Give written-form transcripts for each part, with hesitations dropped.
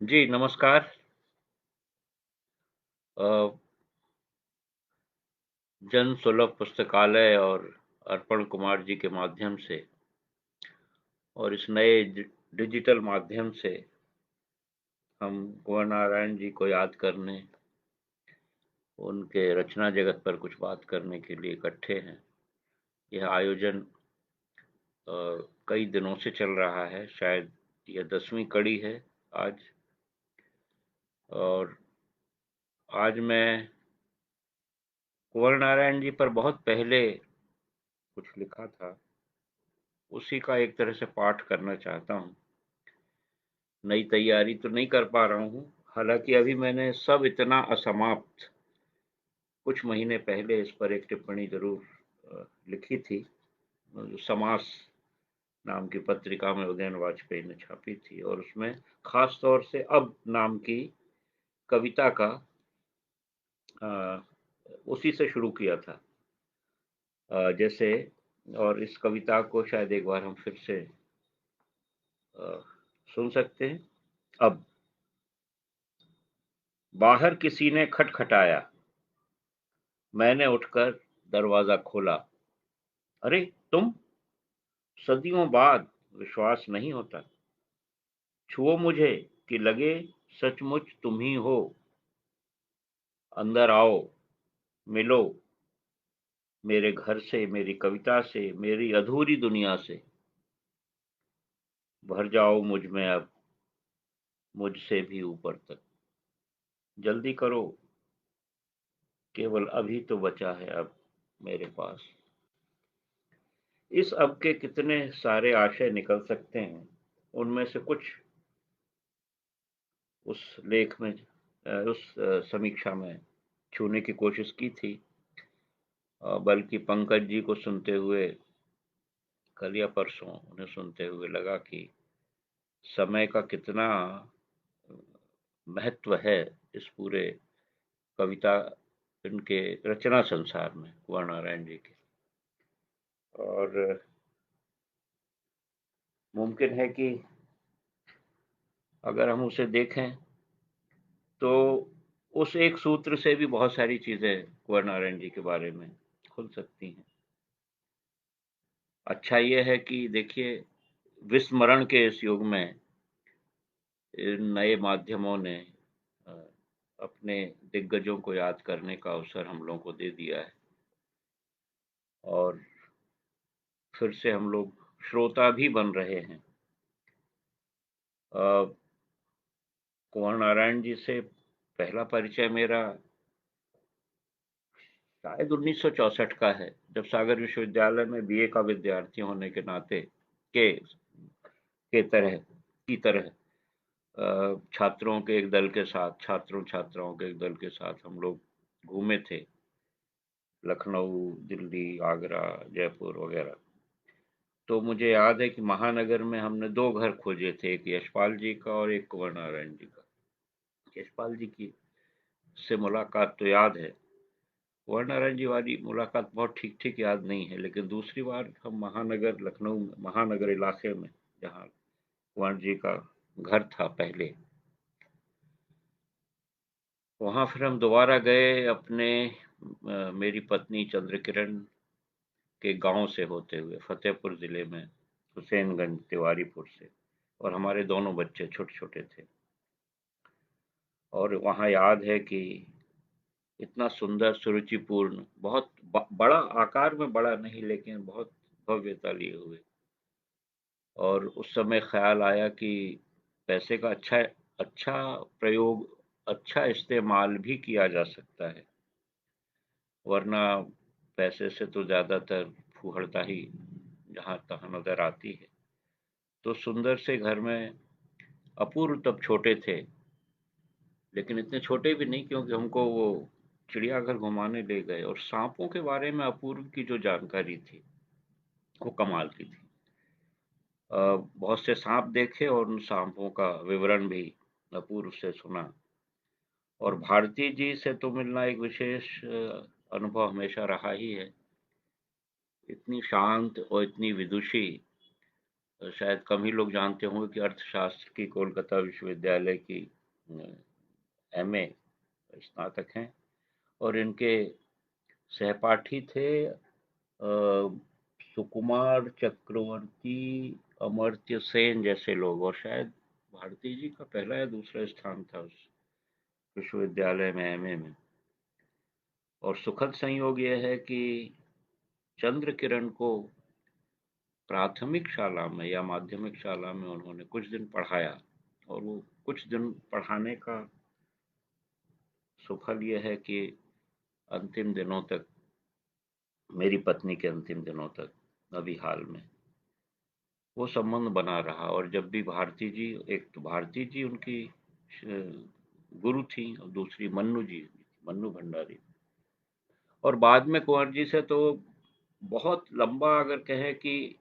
जी, नमस्कार। अ, जन सुलभ पुस्तकालय और अर्पण कुमार जी के माध्यम से और इस नए डिजिटल माध्यम से हम कुँवर नारायण जी को याद करने, उनके रचना जगत पर कुछ बात करने के लिए इकट्ठे हैं। यह आयोजन अ, कई दिनों से चल रहा है, शायद यह 10वीं कड़ी है आज। और आज मैं कुँवर नारायण जी पर बहुत पहले कुछ लिखा था, उसी का एक तरह से पाठ करना चाहता हूँ। नई तैयारी तो नहीं कर पा रहा हूँ, हालाँकि अभी मैंने सब इतना असमाप्त कुछ महीने पहले इस पर एक टिप्पणी ज़रूर लिखी थी, जो समास नाम की पत्रिका में उदयन वाजपेयी ने छापी थी और उसमें ख़ास तौर से अब नाम की कविता का अ, उसी से शुरू किया था। जैसे और इस कविता को शायद एक बार हम फिर से अ, सुन सकते हैं। अब बाहर किसी ने खटखटाया, मैंने उठकर दरवाज़ा खोला। अरे तुम? सदियों बाद विश्वास नहीं होता। छुओ मुझे कि लगे सचमुच तुम ही हो। अंदर आओ, मिलो मेरे घर से, मेरी कविता से, मेरी अधूरी दुनिया से। भर जाओ मुझ में अब, मुझसे भी ऊपर तक। जल्दी करो, केवल अभी तो बचा है अब मेरे पास। इस अब के कितने सारे आशय निकल सकते हैं। उनमें से कुछ उस लेख में उस समीक्षा में छूने की कोशिश की थी। बल्कि पंकज जी को सुनते हुए कल या परसों उन्हें सुनते हुए लगा कि समय का कितना महत्व है इस पूरे कविता इनके रचना संसार में कुंवर नारायण जी के। और मुमकिन है कि अगर हम उसे देखें तो उस एक सूत्र से भी बहुत सारी चीजें कुंवर नारायण जी के बारे में खुल सकती हैं। अच्छा ये है कि देखिए, विस्मरण के इस युग में इन नए माध्यमों ने अ, अपने दिग्गजों को याद करने का अवसर हम लोगों को दे दिया है और फिर से हम लोग श्रोता भी बन रहे हैं। अ, कुंवर नारायण जी से पहला परिचय मेरा शायद 1964 का है, जब सागर विश्वविद्यालय में बीए का विद्यार्थी होने के नाते के के तरह की तरह छात्रों के एक दल के साथ, छात्रों छात्राओं के एक दल के साथ हम लोग घूमे थे, लखनऊ, दिल्ली, आगरा, जयपुर वगैरह। तो मुझे याद है कि महानगर में हमने 2 घर खोजे थे, एक यशपाल जी का और एक कुंवर नारायण जी का। यशपाल जी की से मुलाकात तो याद है, कुंवर नारायण जी वाली मुलाकात बहुत ठीक-ठीक याद नहीं है, लेकिन दूसरी बार हम महानगर लखनऊ महानगर इलाके में, जहाँ कुंवर जी का घर था पहले, वहाँ फिर हम दोबारा गए अपने मेरी पत्नी चंद्रकिरण के गाँव से होते हुए, फतेहपुर ज़िले में हुसैनगंज तिवारीपुर से, और हमारे दोनों बच्चे छोटे-छोटे थे। और वहाँ याद है कि इतना सुंदर सुरुचिपूर्ण, बहुत बड़ा आकार में, बड़ा नहीं लेकिन बहुत भव्यता लिए हुए। और उस समय ख्याल आया कि पैसे का अच्छा अच्छा प्रयोग, अच्छा इस्तेमाल भी किया जा सकता है, वरना पैसे से तो ज़्यादातर फूहड़ता ही जहाँ तहाँ नजर आती है। तो सुंदर से घर में, अपूर्व तब छोटे थे, लेकिन इतने छोटे भी नहीं, क्योंकि हमको वो चिड़ियाघर घुमाने ले गए और सांपों के बारे में अपूर्व की जो जानकारी थी, वो कमाल की थी। बहुत से सांप देखे और उन सांपों का विवरण भी अपूर्व से सुना। और भारती जी से तो मिलना एक विशेष अनुभव हमेशा रहा ही है। इतनी शांत और इतनी विदुषी शायद कम ही लोग जानते होंगे कि अर्थशास्त्र की कोलकाता विश्वविद्यालय की एमए स्नातक हैं, और इनके सहपाठी थे सुकुमार चक्रवर्ती, अमर्त्य सेन जैसे लोग, और शायद भारती जी का पहला या दूसरा स्थान था उस विश्वविद्यालय में एमए में। और सुखद संयोग यह है कि चंद्र किरण को प्राथमिक शाला में या माध्यमिक शाला में उन्होंने कुछ दिन पढ़ाया, और वो कुछ दिन पढ़ाने का सुफल यह है कि अंतिम दिनों तक, मेरी पत्नी के अंतिम दिनों तक, अभी हाल में वो संबंध बना रहा। और जब भी भारती जी, एक तो भारती जी उनकी गुरु थी, और दूसरी मन्नू जी, मन्नू भंडारी, और बाद में कुंवर जी से तो बहुत लंबा, अगर कहें कि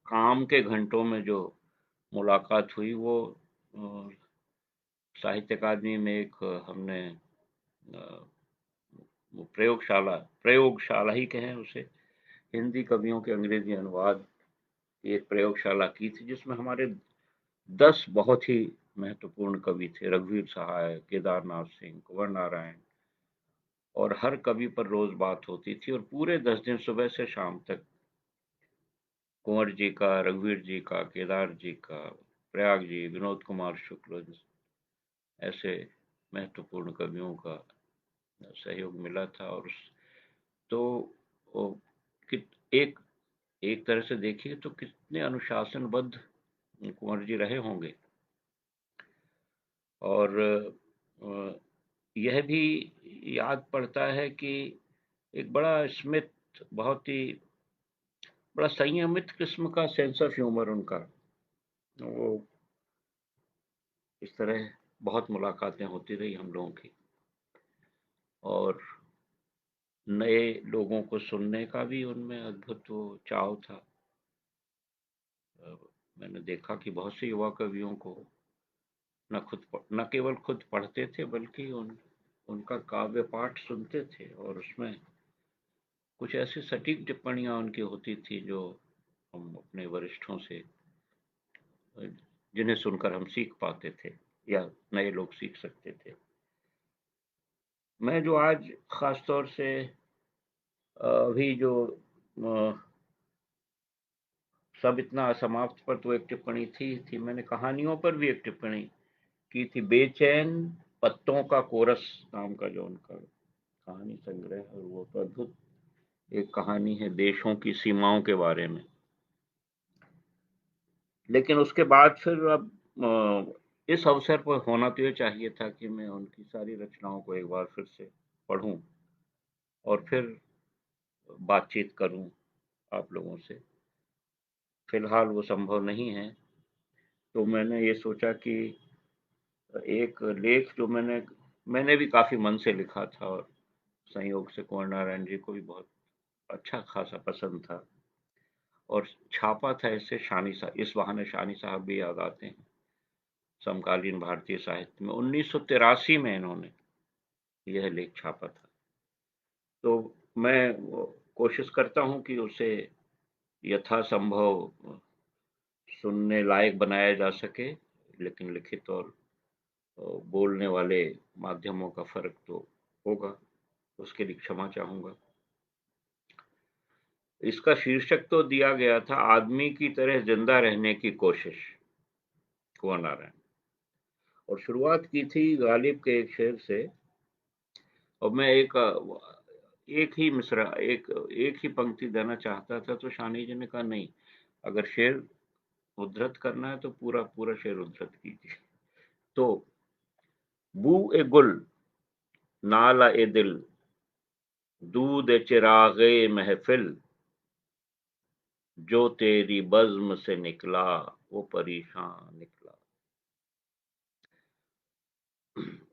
काम के घंटों में जो मुलाकात हुई, वो साहित्य अकादमी में एक हमने प्रयोगशाला, प्रयोगशाला ही कहें उसे, हिंदी कवियों के अंग्रेजी अनुवाद की एक प्रयोगशाला की थी, जिसमें हमारे 10 बहुत ही महत्वपूर्ण कवि थे, रघुवीर सहाय, केदारनाथ सिंह, कुंवर नारायण, और हर कवि पर रोज बात होती थी, और पूरे 10 दिन सुबह से शाम तक कुंवर जी का, रघुवीर जी का, केदार जी का, प्रयाग जी, विनोद कुमार शुक्ल, ऐसे महत्वपूर्ण कवियों का सहयोग मिला था। और तो कि एक एक तरह से देखिए तो कितने अनुशासनबद्ध कुंवर जी रहे होंगे। और यह भी याद पड़ता है कि एक बड़ा स्मित, बहुत ही बड़ा संयमित किस्म का सेंस ऑफ ह्यूमर उनका, वो इस तरह बहुत मुलाकातें होती रही हम लोगों की, और नए लोगों को सुनने का भी उनमें अद्भुत वो चाव था। मैंने देखा कि बहुत से युवा कवियों को न केवल खुद पढ़ते थे, बल्कि उनका काव्य पाठ सुनते थे, और उसमें कुछ ऐसी सटीक टिप्पणियां उनकी होती थी जो हम अपने वरिष्ठों से, जिन्हें सुनकर हम सीख पाते थे या नए लोग सीख सकते थे। मैं जो आज खास तौर से अभी जो सब इतना असमाप्त पर तो एक टिप्पणी थी, मैंने कहानियों पर भी एक टिप्पणी की थी, बेचैन पत्तों का कोरस नाम का जो उनका कहानी संग्रह है, वो तो अद्भुत एक कहानी है देशों की सीमाओं के बारे में। लेकिन उसके बाद फिर अब इस अवसर पर होना तो ये चाहिए था कि मैं उनकी सारी रचनाओं को एक बार फिर से पढूं, और फिर बातचीत करूं आप लोगों से। फिलहाल वो संभव नहीं है, तो मैंने ये सोचा कि एक लेख जो मैंने भी काफी मन से लिखा था, और संयोग से कुंवर नारायण जी को भी बहुत अच्छा खासा पसंद था, और छापा था इससे शानी साहब, इस बहाने शानी साहब भी याद आते हैं। समकालीन भारतीय साहित्य में 1983 में इन्होंने यह लेख छापा था। तो मैं कोशिश करता हूँ कि उसे यथासंभव सुनने लायक बनाया जा सके, लेकिन लिखित और बोलने वाले माध्यमों का फर्क तो होगा, उसके लिए क्षमा चाहूंगा। इसका शीर्षक तो दिया गया था, आदमी की तरह जिंदा रहने की कोशिश, कुंवर नारायण, और शुरुआत की थी गालिब के एक शेर से। और मैं एक ही मिसरा, एक ही पंक्ति देना चाहता था, तो शानी जी ने कहा नहीं, अगर शेर उद्धृत करना है तो पूरा पूरा शेर उद्धृत कीजिए। तो बू ए गुल, नाला ए दिल, दूध ए चिरागे महफिल, जो तेरी बज्म से निकला वो परेशान निकला।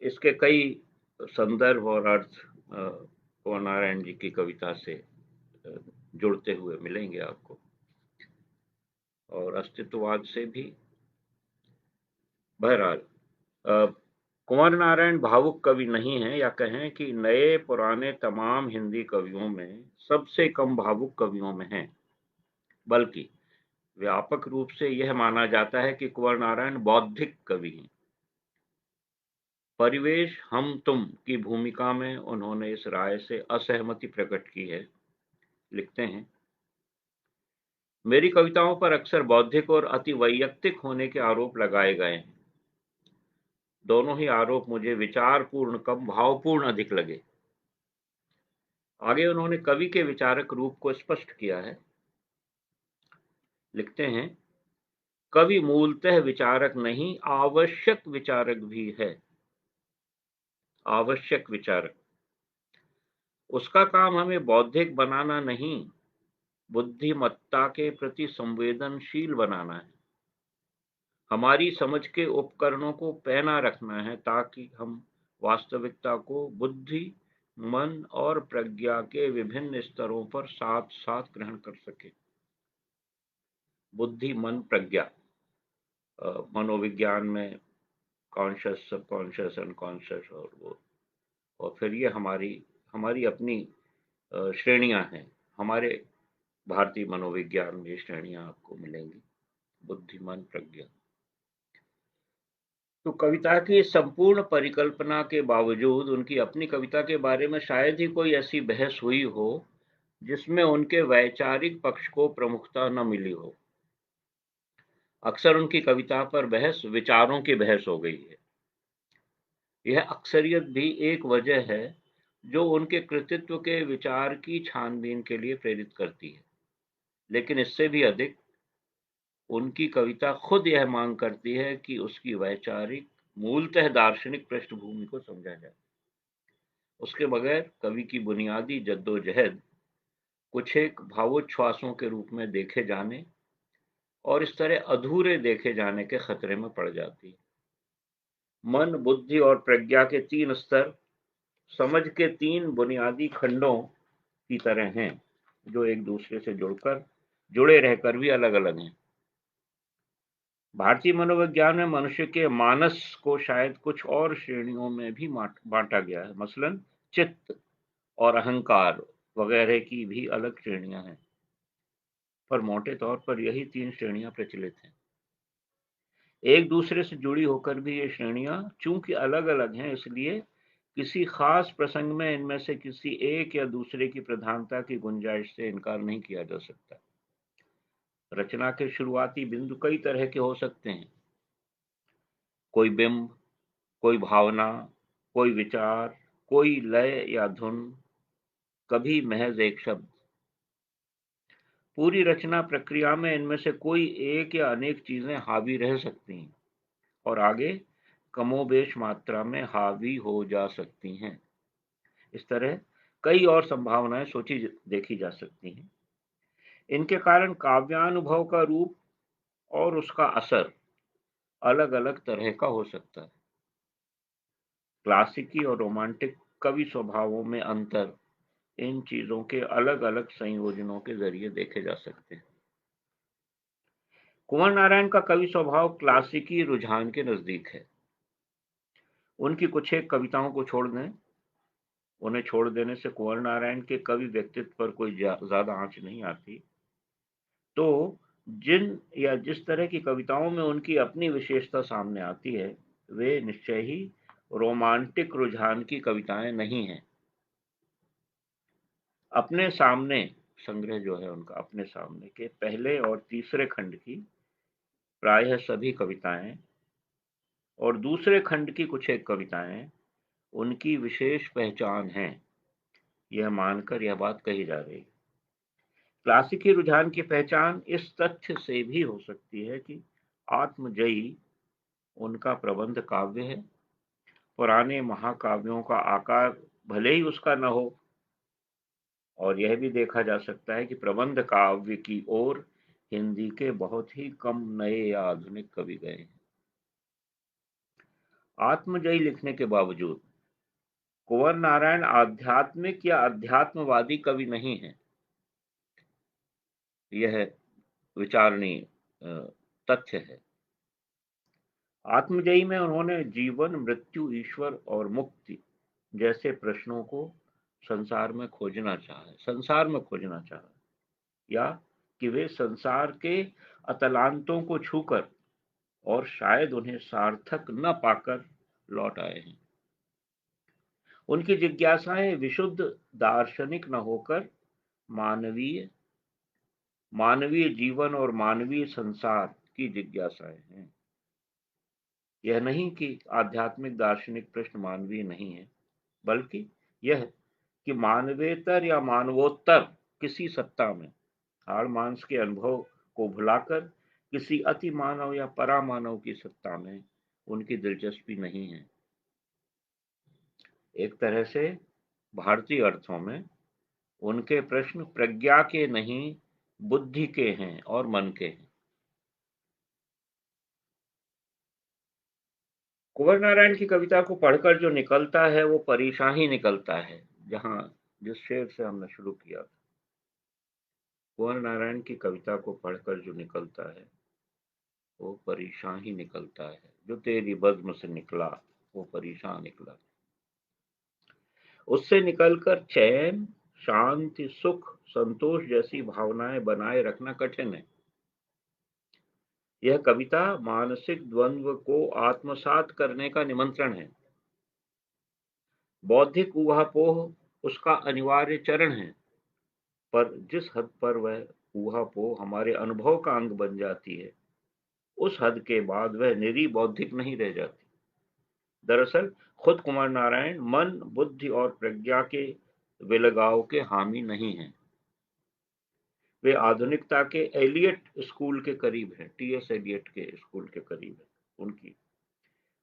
इसके कई संदर्भ और अर्थ कुंवर नारायण जी की कविता से जुड़ते हुए मिलेंगे आपको, और अस्तित्ववाद से भी। बहरहाल, कुंवर नारायण भावुक कवि नहीं है, या कहें कि नए पुराने तमाम हिंदी कवियों में सबसे कम भावुक कवियों में हैं। बल्कि व्यापक रूप से यह माना जाता है कि कुंवर नारायण बौद्धिक कवि हैं। परिवेश हम तुम की भूमिका में उन्होंने इस राय से असहमति प्रकट की है। लिखते हैं, मेरी कविताओं पर अक्सर बौद्धिक और अति वैयक्तिक होने के आरोप लगाए गए हैं। दोनों ही आरोप मुझे विचारपूर्ण कम भावपूर्ण अधिक लगे। आगे उन्होंने कवि के विचारक रूप को स्पष्ट किया है। लिखते हैं, कवि मूलतः विचारक नहीं, आवश्यक विचारक भी है। आवश्यक विचारक, उसका काम हमें बौद्धिक बनाना नहीं, बुद्धिमत्ता के प्रति संवेदनशील बनाना है। हमारी समझ के उपकरणों को पैना रखना है ताकि हम वास्तविकता को बुद्धि, मन और प्रज्ञा के विभिन्न स्तरों पर साथ साथ ग्रहण कर सके। बुद्धि, मन, प्रज्ञा, मनोविज्ञान में कॉन्शियस, सबकॉन्शियस, अनकॉन्शियस और फिर ये हमारी हमारी अपनी श्रेणियां हैं। हमारे भारतीय मनोविज्ञान में ये श्रेणियां आपको मिलेंगी, बुद्धि, मन, प्रज्ञा। तो कविता की संपूर्ण परिकल्पना के बावजूद उनकी अपनी कविता के बारे में शायद ही कोई ऐसी बहस हुई हो जिसमें उनके वैचारिक पक्ष को प्रमुखता न मिली हो। अक्सर उनकी कविता पर बहस विचारों की बहस हो गई है। यह अक्सरियत भी एक वजह है जो उनके कृतित्व के विचार की छानबीन के लिए प्रेरित करती है। लेकिन इससे भी अधिक उनकी कविता खुद यह मांग करती है कि उसकी वैचारिक, मूलतः दार्शनिक पृष्ठभूमि को समझा जाए। उसके बगैर कवि की बुनियादी जद्दोजहद कुछ एक भावोच्छ्वासों के रूप में देखे जाने और इस तरह अधूरे देखे जाने के खतरे में पड़ जाती है। मन, बुद्धि और प्रज्ञा के तीन स्तर समझ के तीन बुनियादी खंडों की तरह हैं, जो एक दूसरे से जुड़े रहकर भी अलग अलग हैं। भारतीय मनोविज्ञान में मनुष्य के मानस को शायद कुछ और श्रेणियों में भी बांटा गया है। मसलन चित्त और अहंकार वगैरह की भी अलग श्रेणियां हैं, पर मोटे तौर पर यही तीन श्रेणियां प्रचलित हैं। एक दूसरे से जुड़ी होकर भी ये श्रेणियां चूंकि अलग अलग हैं, इसलिए किसी खास प्रसंग में इनमें से किसी एक या दूसरे की प्रधानता की गुंजाइश से इनकार नहीं किया जा सकता। रचना के शुरुआती बिंदु कई तरह के हो सकते हैं। कोई बिंब, कोई भावना, कोई विचार, कोई लय या धुन, कभी महज एक शब्द। पूरी रचना प्रक्रिया में इनमें से कोई एक या अनेक चीजें हावी रह सकती हैं और आगे कमोबेश मात्रा में हावी हो जा सकती हैं। इस तरह कई और संभावनाएं सोची देखी जा सकती हैं। इनके कारण काव्यानुभव का रूप और उसका असर अलग अलग तरह का हो सकता है। क्लासिकी और रोमांटिक कवि स्वभावों में अंतर इन चीजों के अलग अलग संयोजनों के जरिए देखे जा सकते हैं। कुंवर नारायण का कवि स्वभाव क्लासिकी रुझान के नजदीक है। उनकी कुछ एक कविताओं को छोड़ दें, उन्हें छोड़ देने से कुंवर नारायण के कवि व्यक्तित्व पर कोई ज्यादा आंच नहीं आती। तो जिन या जिस तरह की कविताओं में उनकी अपनी विशेषता सामने आती है, वे निश्चय ही रोमांटिक रुझान की कविताएं नहीं हैं। अपने सामने संग्रह जो है उनका, अपने सामने के पहले और तीसरे खंड की प्रायः सभी कविताएं और दूसरे खंड की कुछ एक कविताएं उनकी विशेष पहचान है, यह मानकर यह बात कही जा रही है। क्लासिकी रुझान की पहचान इस तथ्य से भी हो सकती है कि आत्मजयी उनका प्रबंध काव्य है। पुराने महाकाव्यों का आकार भले ही उसका न हो, और यह भी देखा जा सकता है कि प्रबंध काव्य की ओर हिंदी के बहुत ही कम नए या आधुनिक कवि गए हैं। आत्मजयी लिखने के बावजूद कुंवर नारायण आध्यात्मिक या अध्यात्मवादी कवि नहीं है। यह विचारणीय तथ्य है। आत्मजयी में उन्होंने जीवन, मृत्यु, ईश्वर और मुक्ति जैसे प्रश्नों को संसार में खोजना चाहा या कि वे संसार के अतलांतों को छूकर और शायद उन्हें सार्थक न पाकर लौट आए हैं। उनकी जिज्ञासाएं विशुद्ध दार्शनिक न होकर मानवीय मानवीय जीवन और मानवीय संसार की जिज्ञासाएं हैं। यह नहीं कि आध्यात्मिक दार्शनिक प्रश्न मानवीय नहीं है, बल्कि यह कि मानवेतर या मानवोत्तर किसी सत्ता में हाड़ मांस के अनुभव को भुलाकर किसी अति मानव या परामानव की सत्ता में उनकी दिलचस्पी नहीं है। एक तरह से भारतीय अर्थों में उनके प्रश्न प्रज्ञा के नहीं, बुद्धि के हैं और मन के हैं। कुंवर नारायण की कविता को पढ़कर जो निकलता है वो परेशान ही निकलता है। जहां जिस शेर से हमने शुरू किया था, कुंवर नारायण की कविता को पढ़कर जो निकलता है वो परेशान ही निकलता है। जो तेरी बज़्म से निकला वो परेशान निकला। उससे निकलकर चैन, शांति, सुख, संतोष जैसी भावनाएं बनाए रखना कठिन है। यह कविता मानसिक द्वंद्व को आत्मसात करने का निमंत्रण है। बौद्धिक ऊहापोह उसका अनिवार्य चरण है, पर जिस हद पर वह ऊहापोह हमारे अनुभव का अंग बन जाती है, उस हद के बाद वह निरी बौद्धिक नहीं रह जाती। दरअसल खुद कुमार नारायण मन, बुद्धि और प्रज्ञा के विलगाव के हामी नहीं हैं। वे आधुनिकता के एलियट स्कूल के करीब हैं, टीएस एलियट के स्कूल के करीब है। उनकी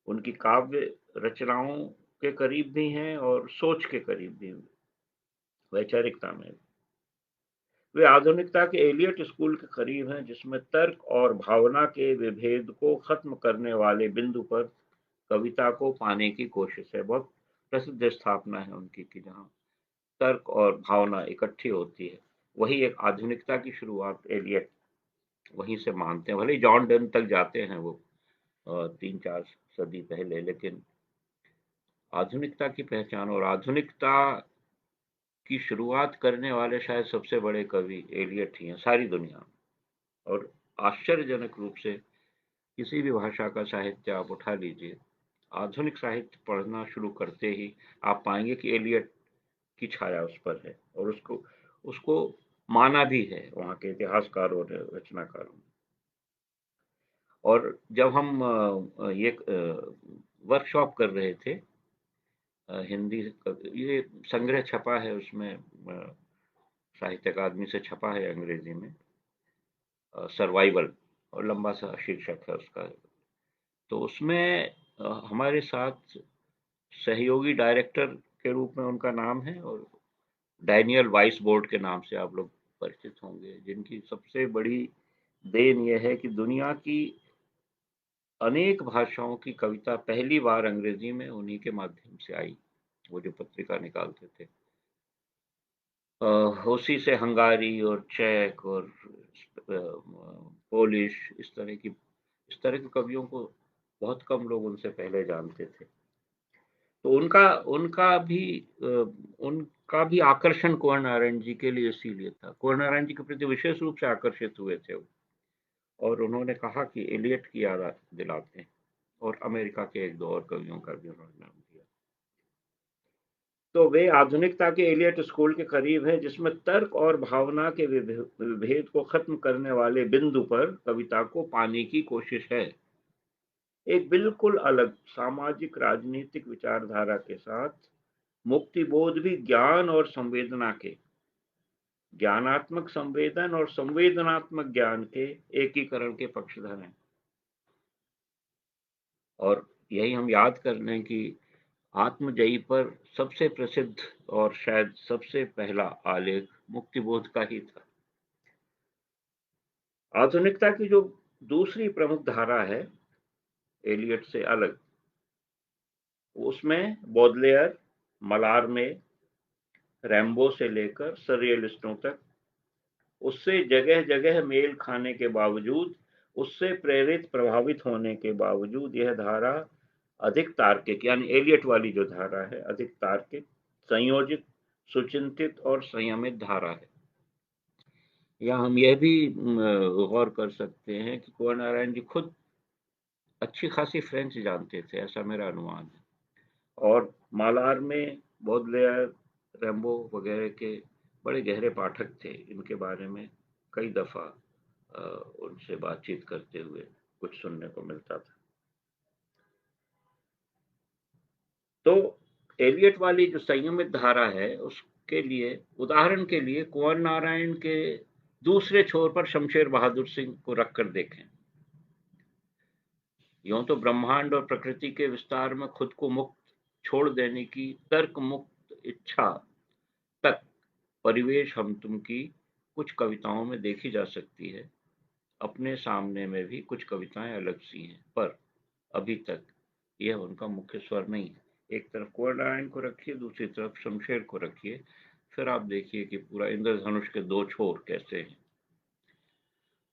उनकी काव्य रचनाओं के करीब भी हैं और सोच के करीब भी, वैचारिकता में। वे आधुनिकता के एलियट स्कूल के करीब हैं, जिसमें तर्क और भावना के विभेद को खत्म करने वाले बिंदु पर कविता को पाने की कोशिश है। बहुत प्रसिद्ध स्थापना है उनकी कि जहाँ तर्क और भावना इकट्ठी होती है। वही एक आधुनिकता की शुरुआत एलियट वहीं से मानते हैं। भले ही जॉन डन तक जाते हैं वो 3-4 सदी पहले, लेकिन आधुनिकता की पहचान और आधुनिकता की शुरुआत करने वाले शायद सबसे बड़े कवि एलियट ही हैं सारी दुनिया में। और आश्चर्यजनक रूप से किसी भी भाषा का साहित्य आप उठा लीजिए, आधुनिक साहित्य पढ़ना शुरू करते ही आप पाएंगे कि एलियट की छाया उस पर है, और उसको उसको माना भी है वहाँ के इतिहासकारों ने, रचनाकारों ने। और जब हम ये वर्कशॉप कर रहे थे, हिंदी ये संग्रह छपा है, उसमें साहित्य अकादमी से छपा है अंग्रेजी में, सर्वाइवल, और लंबा सा शीर्षक है उसका। तो उसमें हमारे साथ सहयोगी डायरेक्टर के रूप में उनका नाम है, और डैनियल वाइस बोर्ड के नाम से आप लोग परिचित होंगे, जिनकी सबसे बड़ी देन यह है कि दुनिया की अनेक भाषाओं की कविता पहली बार अंग्रेजी में उन्हीं के माध्यम से आई। वो जो पत्रिका निकालते थे, उसी से हंगारी और चेक और पोलिश, इस तरह के कवियों को बहुत कम लोग उनसे पहले जानते थे। तो उनका भी आकर्षण कुंवर नारायण जी के लिए इसीलिए था। कुंवर नारायण जी के प्रति विशेष रूप से आकर्षित हुए थे वो, और उन्होंने कहा कि एलियट की याद दिलाते हैं, और अमेरिका के एक दो और कवियों का भी उन्होंने नाम दिया। तो वे आधुनिकता के एलियट स्कूल के करीब है, जिसमें तर्क और भावना के विभेद को खत्म करने वाले बिंदु पर कविता को पाने की कोशिश है। एक बिल्कुल अलग सामाजिक राजनीतिक विचारधारा के साथ मुक्ति बोध भी ज्ञान और संवेदना के, ज्ञानात्मक संवेदन और संवेदनात्मक ज्ञान के एकीकरण के पक्षधर हैं। और यही हम याद कर लें कि आत्मजयी पर सबसे प्रसिद्ध और शायद सबसे पहला आलेख मुक्तिबोध का ही था। आधुनिकता की जो दूसरी प्रमुख धारा है एलियट से अलग, उसमें बौडलेयर, मलारमे, रैम्बो से लेकर सररियलिस्टों तक, उससे जगह जगह मेल खाने के बावजूद, उससे प्रेरित प्रभावित होने के बावजूद, यह धारा अधिक तार्किक, यानी एलियट वाली जो धारा है, अधिक तार्किक, संयोजित, सुचिंतित और संयमित धारा है। या हम यह भी गौर कर सकते हैं कि कुंवर नारायण जी खुद अच्छी खासी फ्रेंच जानते थे, ऐसा मेरा अनुमान है। और मालार में बौदलेयर, रैम्बो वगैरह के बड़े गहरे पाठक थे। इनके बारे में कई दफ़ा उनसे बातचीत करते हुए कुछ सुनने को मिलता था। तो एलियट वाली जो संयमित धारा है, उसके लिए उदाहरण के लिए कुंवर नारायण के दूसरे छोर पर शमशेर बहादुर सिंह को रखकर देखें। यूं तो ब्रह्मांड और प्रकृति के विस्तार में खुद को मुक्त छोड़ देने की तर्क मुक्त इच्छा तक परिवेश हम तुम की कुछ कविताओं में देखी जा सकती है। अपने सामने में भी कुछ कविताएं अलग सी हैं, पर अभी तक यह उनका मुख्य स्वर नहीं है। एक तरफ कुंवर नारायण को रखिए, दूसरी तरफ शमशेर को रखिए, फिर आप देखिए कि पूरा इंद्रधनुष के दो छोर कैसे हैं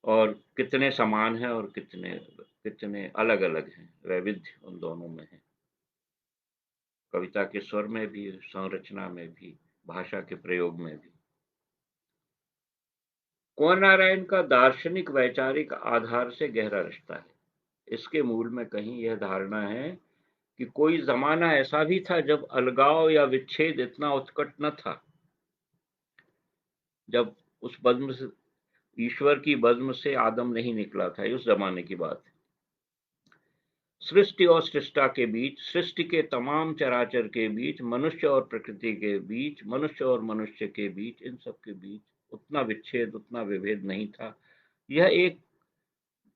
और कितने समान हैं और कितने कितने अलग अलग हैं। वैविध्य उन दोनों में है, कविता के स्वर में भी, संरचना में भी, भाषा के प्रयोग में भी। कुंवर नारायण का दार्शनिक वैचारिक आधार से गहरा रिश्ता है। इसके मूल में कहीं यह धारणा है कि कोई जमाना ऐसा भी था जब अलगाव या विच्छेद इतना उत्कट न था। जब उस बज्म से, ईश्वर की बज्म से आदम नहीं निकला था, उस जमाने की बात है। सृष्टि और सृष्टा के बीच, सृष्टि के तमाम चराचर के बीच, मनुष्य और प्रकृति के बीच, मनुष्य और मनुष्य के बीच, इन सब के बीच उतना विच्छेद, उतना विभेद नहीं था। यह एक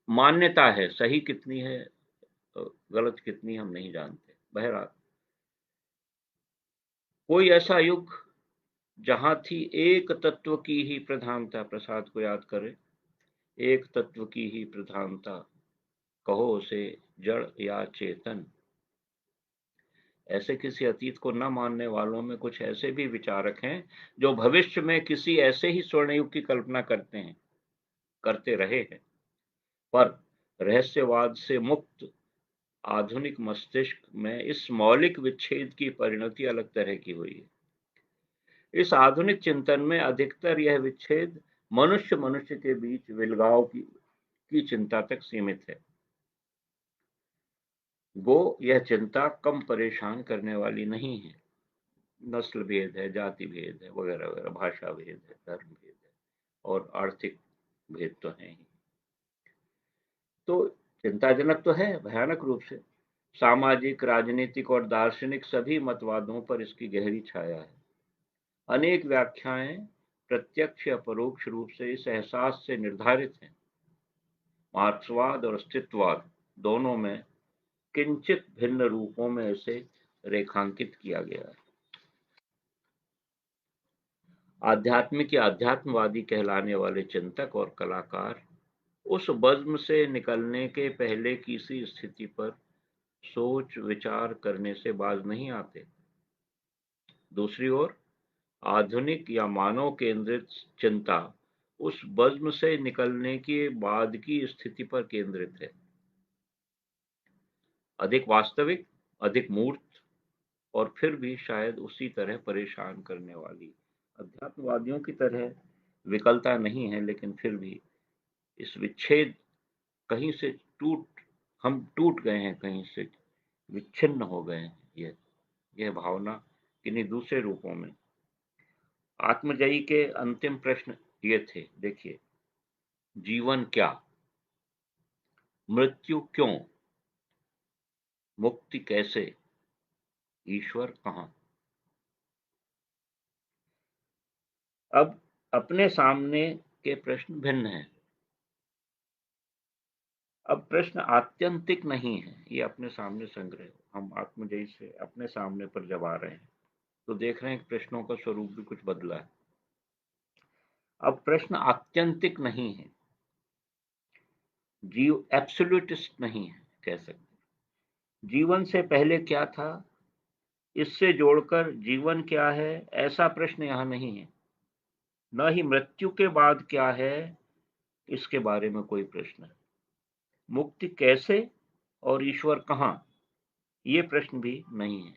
मान्यता है, सही कितनी है, गलत कितनी हम नहीं जानते। बहरहाल कोई ऐसा युग जहां थी एक तत्व की ही प्रधानता, प्रसाद को याद करें, एक तत्व की ही प्रधानता, कहो उसे जड़ या चेतन। ऐसे किसी अतीत को न मानने वालों में कुछ ऐसे भी विचारक हैं जो भविष्य में किसी ऐसे ही स्वर्ण युग की कल्पना करते हैं, करते रहे हैं। पर रहस्यवाद से मुक्त आधुनिक मस्तिष्क में इस मौलिक विच्छेद की परिणति अलग तरह की हुई है। इस आधुनिक चिंतन में अधिकतर यह विच्छेद मनुष्य मनुष्य के बीच विलगाव की चिंता तक सीमित है। गो यह चिंता कम परेशान करने वाली नहीं है। नस्ल भेद है, जाति भेद है, वगैरह वगैरह, भाषा भेद है, धर्म भेद है और आर्थिक भेद तो है ही। तो चिंताजनक तो है, भयानक रूप से। सामाजिक, राजनीतिक और दार्शनिक सभी मतवादों पर इसकी गहरी छाया है। अनेक व्याख्याएं प्रत्यक्ष या परोक्ष रूप से इस एहसास से निर्धारित हैं। मार्क्सवाद और अस्तित्ववाद दोनों में किंचित भिन्न रूपों में इसे रेखांकित किया गया है। आध्यात्मिक या अध्यात्मवादी कहलाने वाले चिंतक और कलाकार उस बज्म से निकलने के पहले किसी स्थिति पर सोच विचार करने से बाज नहीं आते। दूसरी ओर आधुनिक या मानव केंद्रित चिंता उस बज्म से निकलने के बाद की स्थिति पर केंद्रित है, अधिक वास्तविक, अधिक मूर्त और फिर भी शायद उसी तरह परेशान करने वाली। अध्यात्मवादियों की तरह विकलता नहीं है, लेकिन फिर भी इस विच्छेद, कहीं से टूट हम टूट गए हैं, कहीं से विच्छिन्न हो गए हैं। यह भावना किन्हीं दूसरे रूपों में। आत्मजयी के अंतिम प्रश्न ये थे, देखिए, जीवन क्या, मृत्यु क्यों, मुक्ति कैसे, ईश्वर कहाँ। अब अपने सामने के प्रश्न भिन्न हैं। अब प्रश्न आत्यंतिक नहीं है, ये अपने सामने संग्रह, हम आत्मजयी से अपने सामने पर जब आ रहे हैं तो देख रहे हैं कि प्रश्नों का स्वरूप भी कुछ बदला है। अब प्रश्न आत्यंतिक नहीं है, जीव एब्सोल्यूटिस्ट नहीं है, कह सकते। जीवन से पहले क्या था, इससे जोड़कर जीवन क्या है, ऐसा प्रश्न यहाँ नहीं है। न ही मृत्यु के बाद क्या है, इसके बारे में कोई प्रश्न है। मुक्ति कैसे और ईश्वर कहाँ, ये प्रश्न भी नहीं है।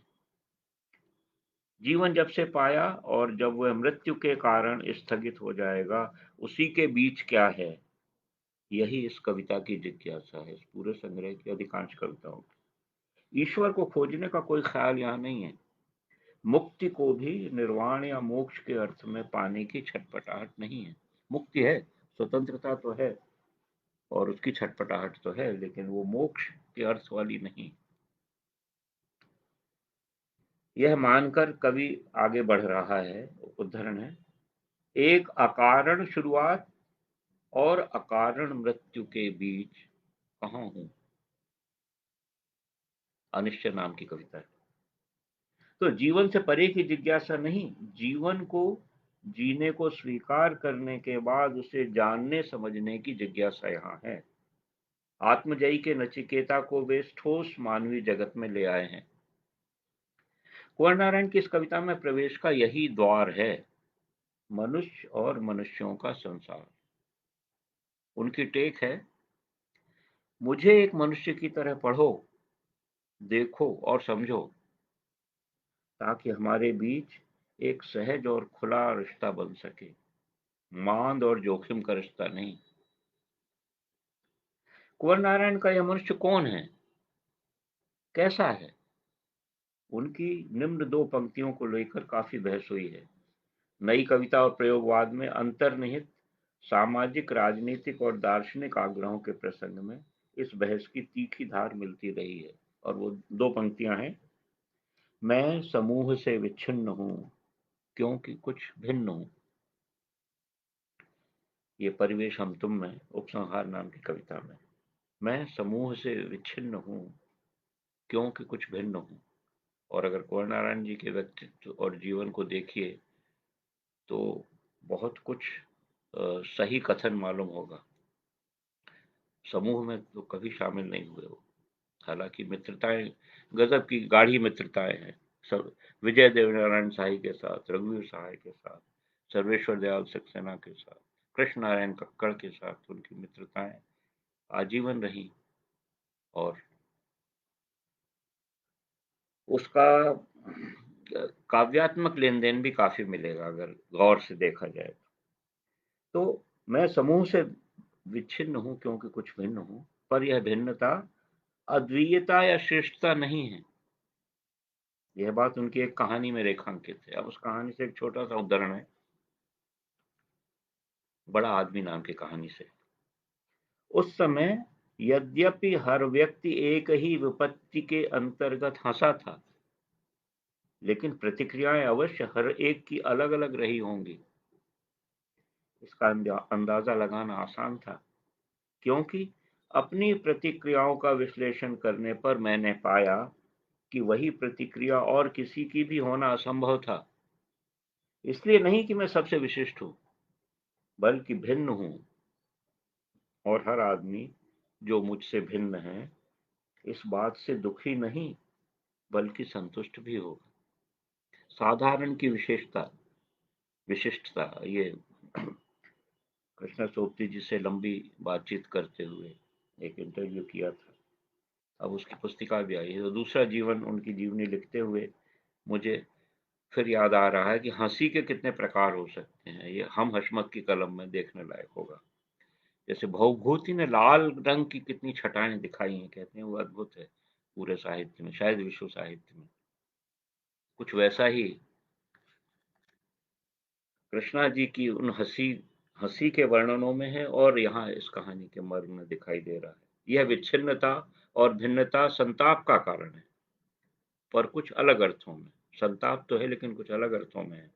जीवन जब से पाया और जब वह मृत्यु के कारण स्थगित हो जाएगा, उसी के बीच क्या है? यही इस कविता की जिज्ञासा है, इस पूरे संग्रह की अधिकांश कविताओं की। ईश्वर को खोजने का कोई ख्याल यहाँ नहीं है। मुक्ति को भी निर्वाण या मोक्ष के अर्थ में पाने की छटपटाहट नहीं है। मुक्ति है, स्वतंत्रता तो है और उसकी छटपटाहट तो है, लेकिन वो मोक्ष के अर्थ वाली नहीं। यह मानकर कवि आगे बढ़ रहा है, उद्धरण है, एक अकारण शुरुआत और अकारण मृत्यु के बीच कहाँ हूं। अनिश्चय नाम की कविता है। तो जीवन से परे की जिज्ञासा नहीं, जीवन को जीने को स्वीकार करने के बाद उसे जानने समझने की जिज्ञासा यहाँ है। आत्मजयी के नचिकेता को वे ठोस मानवीय जगत में ले आए हैं। कुंवर नारायण की इस कविता में प्रवेश का यही द्वार है, मनुष्य और मनुष्यों का संसार। उनकी टेक है, मुझे एक मनुष्य की तरह पढ़ो, देखो और समझो, ताकि हमारे बीच एक सहज और खुला रिश्ता बन सके, मांद और जोखिम का रिश्ता नहीं। कुंवर नारायण का यह मनुष्य कौन है, कैसा है? उनकी निम्न दो पंक्तियों को लेकर काफी बहस हुई है। नई कविता और प्रयोगवाद में अंतर्निहित सामाजिक, राजनीतिक और दार्शनिक आग्रहों के प्रसंग में इस बहस की तीखी धार मिलती रही है। और वो दो पंक्तियां हैं, मैं समूह से विच्छिन्न हूं क्योंकि कुछ भिन्न हूं। ये परिवेश हम तुम में उपसंहार नाम की कविता में, मैं समूह से विच्छिन्न हूं क्योंकि कुछ भिन्न हूं। और अगर कुंवर नारायण जी के व्यक्तित्व और जीवन को देखिए तो बहुत कुछ सही कथन मालूम होगा। समूह में तो कभी शामिल नहीं हुए वो, हालांकि मित्रताएं, गजब की गाढ़ी मित्रताएं हैं सब, विजय देवनारायण शाही के साथ, रघुवीर सहाय के साथ, सर्वेश्वर दयाल सक्सेना के साथ, कृष्ण नारायण कक्कड़ के साथ उनकी मित्रताएं आजीवन रही। और उसका काव्यात्मक लेन देन भी काफी मिलेगा अगर गौर से देखा जाए तो। मैं समूह से विच्छिन्न हूं क्योंकि कुछ भिन्न हूं, पर यह भिन्नता अद्वितीयता या श्रेष्ठता नहीं है। यह बात उनकी एक कहानी में रेखांकित है। अब उस कहानी से एक छोटा सा उदाहरण है, बड़ा आदमी नाम की कहानी से। उस समय यद्यपि हर व्यक्ति एक ही विपत्ति के अंतर्गत हंसा था, लेकिन प्रतिक्रियाएं अवश्य हर एक की अलग अलग रही होंगी। इसका अंदाजा लगाना आसान था, क्योंकि अपनी प्रतिक्रियाओं का विश्लेषण करने पर मैंने पाया कि वही प्रतिक्रिया और किसी की भी होना असंभव था। इसलिए नहीं कि मैं सबसे विशिष्ट हूं, बल्कि भिन्न हूं, और हर आदमी जो मुझसे भिन्न है इस बात से दुखी नहीं बल्कि संतुष्ट भी होगा। साधारण की विशेषता विशिष्टता, ये कृष्णा सोपती जी से लंबी बातचीत करते हुए एक इंटरव्यू किया था। अब उसकी पुस्तिका भी आई है। तो दूसरा जीवन उनकी जीवनी लिखते हुए मुझे फिर याद आ रहा है कि हंसी के कितने प्रकार हो सकते हैं। ये हम हशमत की कलम में देखने लायक होगा। जैसे भवभूति ने लाल रंग की कितनी छटाएं दिखाई हैं, कहते हैं वो अद्भुत है पूरे साहित्य में, शायद विश्व साहित्य में। कुछ वैसा ही कृष्णा जी की उन हंसी हंसी के वर्णनों में है और यहाँ इस कहानी के मर्म में दिखाई दे रहा है। यह विच्छिन्नता और भिन्नता संताप का कारण है, पर कुछ अलग अर्थों में। संताप तो है लेकिन कुछ अलग अर्थों में है।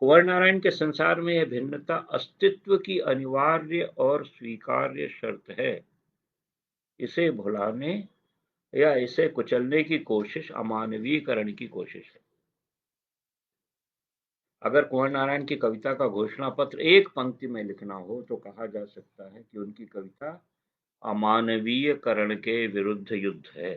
कुंवर नारायण के संसार में यह भिन्नता अस्तित्व की अनिवार्य और स्वीकार्य शर्त है। इसे भुलाने या इसे कुचलने की कोशिश अमानवीयकरण की कोशिश है। अगर कुंवर नारायण की कविता का घोषणा पत्र एक पंक्ति में लिखना हो तो कहा जा सकता है कि उनकी कविता अमानवीयकरण के विरुद्ध युद्ध है।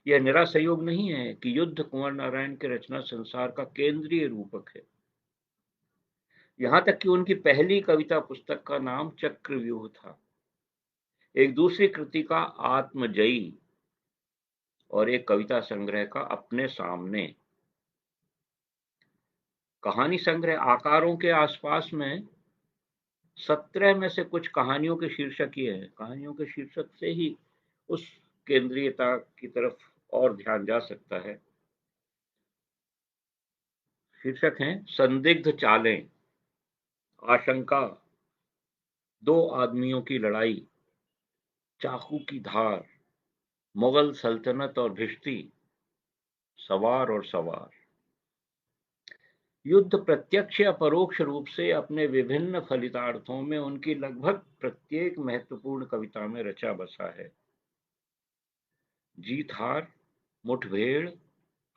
यह निरा संयोग नहीं है कि युद्ध कुंवर नारायण के रचना संसार का केंद्रीय रूपक है। यहां तक कि उनकी पहली कविता पुस्तक का नाम चक्रव्यूह था। एक दूसरी कृति का आत्मजयी और एक कविता संग्रह का अपने सामने। कहानी संग्रह आकारों के आसपास में 17 में से कुछ कहानियों के शीर्षक ये हैं। कहानियों के शीर्षक से ही उस केंद्रीयता की तरफ और ध्यान जा सकता है। शीर्षक हैं संदिग्ध चालें, आशंका, दो आदमियों की लड़ाई, चाकू की धार, मुगल सल्तनत और भिश्ती, सवार और सवार। युद्ध प्रत्यक्ष या परोक्ष रूप से अपने विभिन्न फलितार्थों में उनकी लगभग प्रत्येक महत्वपूर्ण कविता में रचा बसा है। जीत हार, मुठभेड़,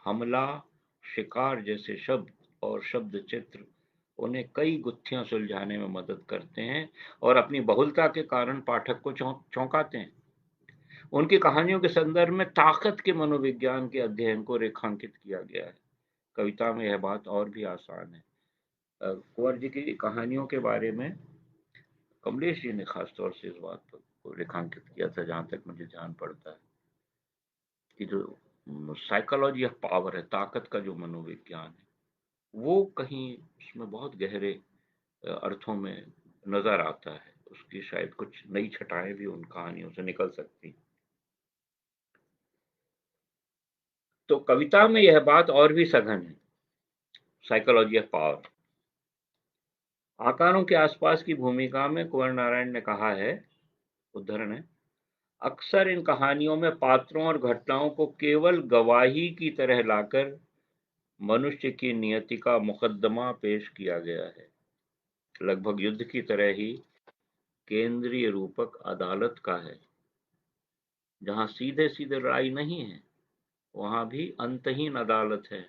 हमला, शिकार जैसे शब्द और शब्द चित्र उन्हें कई गुत्थियां सुलझाने में मदद करते हैं और अपनी बहुलता के कारण पाठक को चौंकाते हैं। उनकी कहानियों के संदर्भ में ताकत के मनोविज्ञान के अध्ययन को रेखांकित किया गया है। कविता में यह बात और भी आसान है। कुंवर जी की कहानियों के बारे में कमलेश जी ने खास तौर से इस बात को रेखांकित किया था, जहां तक मुझे ध्यान पड़ता है कि जो साइकोलॉजी ऑफ पावर है, ताकत का जो मनोविज्ञान है, वो कहीं उसमें बहुत गहरे अर्थों में नजर आता है। उसकी शायद कुछ नई छटाएं भी उन कहानियों से निकल सकती। तो कविता में यह बात और भी सघन है। Psychology of power. आकारों के आसपास की भूमिका में कुंवर नारायण ने कहा है, उद्धरण है, अक्सर इन कहानियों में पात्रों और घटनाओं को केवल गवाही की तरह लाकर मनुष्य की नियति का मुकदमा पेश किया गया है। लगभग युद्ध की तरह ही केंद्रीय रूपक अदालत का है। जहां सीधे सीधे लड़ाई नहीं है, वहां भी अंतहीन अदालत है।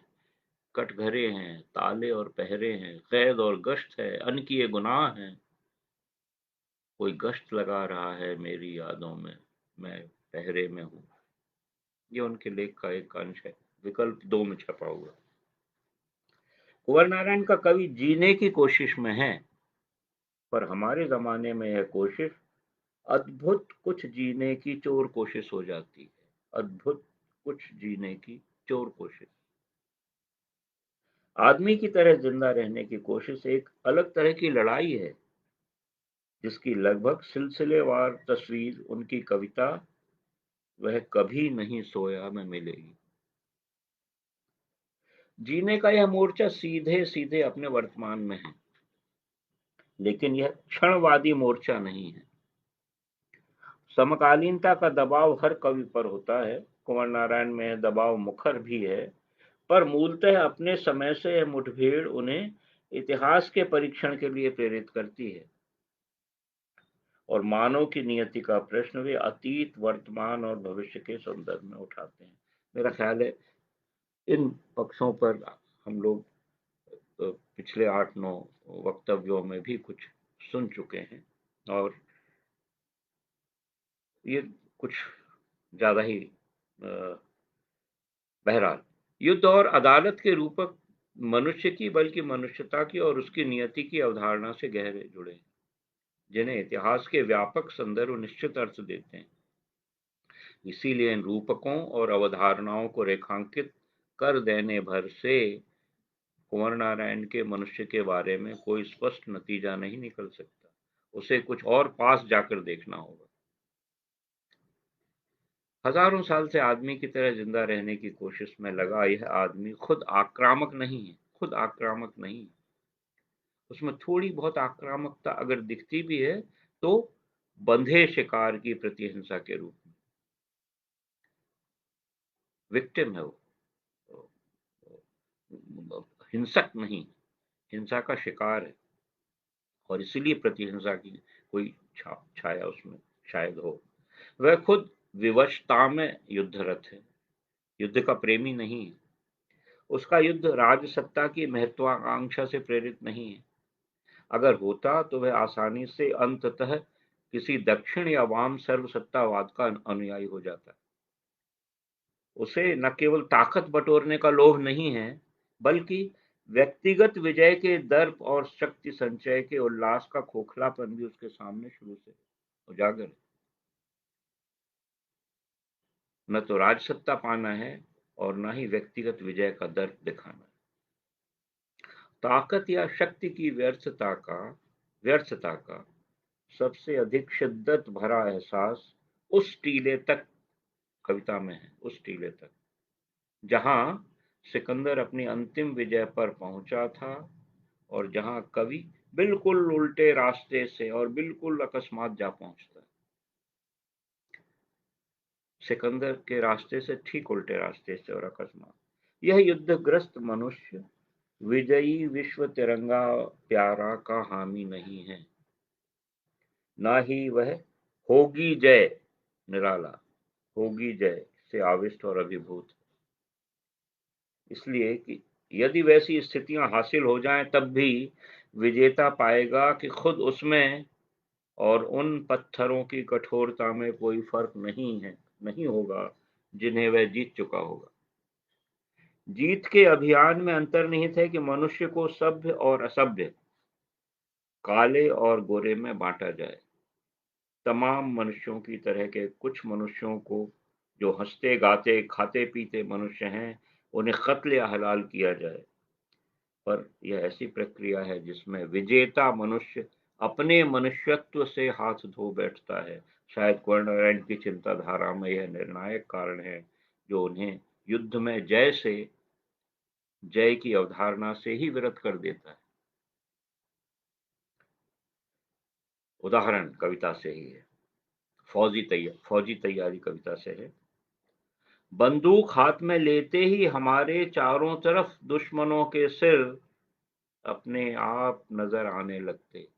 कटघरे हैं, ताले और पहरे हैं, कैद और गश्त है, अनकिए गुनाह हैं। कोई गश्त लगा रहा है मेरी यादों में, मैं पहरे में हूँ। ये उनके लेख का एक अंश है, विकल्प 2 में छपा हुआ। कुंवर नारायण का कवि जीने की कोशिश में है, पर हमारे जमाने में यह कोशिश अद्भुत कुछ जीने की चोर कोशिश हो जाती है। अद्भुत कुछ जीने की चोर कोशिश। आदमी की तरह जिंदा रहने की कोशिश एक अलग तरह की लड़ाई है, जिसकी लगभग सिलसिलेवार तस्वीर उनकी कविता वह कभी नहीं सोया में मिलेगी। जीने का यह मोर्चा सीधे सीधे अपने वर्तमान में है, लेकिन यह क्षणवादी मोर्चा नहीं है। समकालीनता का दबाव हर कवि पर होता है। कुंवर नारायण में दबाव मुखर भी है, पर मूलतः अपने समय से यह मुठभेड़ उन्हें इतिहास के परीक्षण के लिए प्रेरित करती है और मानव की नियति का प्रश्न वे अतीत, वर्तमान और भविष्य के संदर्भ में उठाते हैं। मेरा ख्याल है इन पक्षों पर हम लोग पिछले 8-9 वक्तव्यों में भी कुछ सुन चुके हैं और ये कुछ ज्यादा ही बहरहाल युद्ध और अदालत के रूपक मनुष्य की, बल्कि मनुष्यता की और उसकी नियति की अवधारणा से गहरे जुड़े हैं, जिन्हें इतिहास के व्यापक संदर्भ निश्चित अर्थ देते हैं। इसीलिए इन रूपकों और अवधारणाओं को रेखांकित कर देने भर से कुंवर नारायण के मनुष्य के बारे में कोई स्पष्ट नतीजा नहीं निकल सकता। उसे कुछ और पास जाकर देखना होगा। हजारों साल से आदमी की तरह जिंदा रहने की कोशिश में लगा यह आदमी खुद आक्रामक नहीं है। खुद आक्रामक नहीं है। उसमें थोड़ी बहुत आक्रामकता अगर दिखती भी है, तो बंधे शिकार की प्रतिहिंसा के रूप में। विक्टिम है वो, हिंसक नहीं, हिंसा का शिकार है और इसीलिए प्रतिहिंसा की कोई छाया उसमें शायद हो। वह खुद विवशता में युद्धरत है, युद्ध का प्रेमी नहीं है। उसका युद्ध राजसत्ता की महत्वाकांक्षा से प्रेरित नहीं है। अगर होता तो वह आसानी से अंततः किसी दक्षिण या वाम सर्वसत्तावाद का अनुयायी हो जाता। उसे न केवल ताकत बटोरने का लोभ नहीं है, बल्कि व्यक्तिगत विजय के दर्प और शक्ति संचय के उल्लास का खोखलापन भी उसके सामने शुरू से उजागर है। न तो राजसत्ता पाना है और न ही व्यक्तिगत विजय का दर्द दिखाना। ताकत या शक्ति की व्यर्थता का सबसे अधिक शिद्दत भरा एहसास उस टीले तक कविता में है, उस टीले तक जहां सिकंदर अपनी अंतिम विजय पर पहुंचा था और जहां कवि बिल्कुल उल्टे रास्ते से और बिल्कुल अकस्मात जा पहुंचता है। सिकंदर के रास्ते से ठीक उल्टे रास्ते से और अकस्मात। यह युद्धग्रस्त मनुष्य विजयी विश्व तिरंगा प्यारा का हामी नहीं है, ना ही वह होगी जय निराला, होगी जय से आविष्ट और अभिभूत। इसलिए कि यदि वैसी स्थितियां हासिल हो जाएं तब भी विजेता पाएगा कि खुद उसमें और उन पत्थरों की कठोरता में कोई फर्क नहीं होगा जिन्हें वह जीत चुका होगा। जीत के अभियान में अंतर्निहित है कि मनुष्य को सभ्य और असभ्य, काले और गोरे में बांटा जाए। तमाम मनुष्यों की तरह के कुछ मनुष्यों को, जो हंसते गाते खाते पीते मनुष्य हैं, उन्हें कत्ल या हलाल किया जाए। पर यह ऐसी प्रक्रिया है जिसमें विजेता मनुष्य अपने मनुष्यत्व से हाथ धो बैठता है। शायद क्वार्टरमैन की चिंताधारा में यह निर्णायक कारण है जो उन्हें युद्ध में जय की अवधारणा से ही विरत कर देता है। उदाहरण कविता से ही है, फौजी तैयारी कविता से है। बंदूक हाथ में लेते ही हमारे चारों तरफ दुश्मनों के सिर अपने आप नजर आने लगते।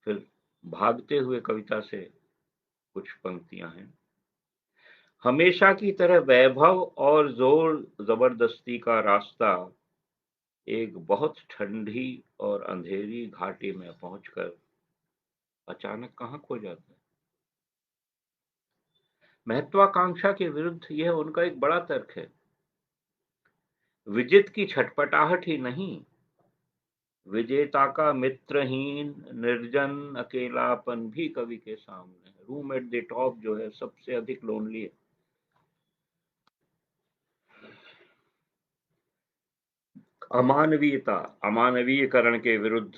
फिर भागते हुए कविता से कुछ पंक्तियां हैं। हमेशा की तरह वैभव और जोर जबरदस्ती का रास्ता एक बहुत ठंडी और अंधेरी घाटी में पहुंचकर अचानक कहां खो जाता है। महत्वाकांक्षा के विरुद्ध यह उनका एक बड़ा तर्क है। विजित की छटपटाहट ही नहीं, विजेता का मित्रहीन निर्जन अकेलापन भी कवि के सामने है। रूम एट द टॉप जो है सबसे अधिक लोनली है। अमानवीयकरण के विरुद्ध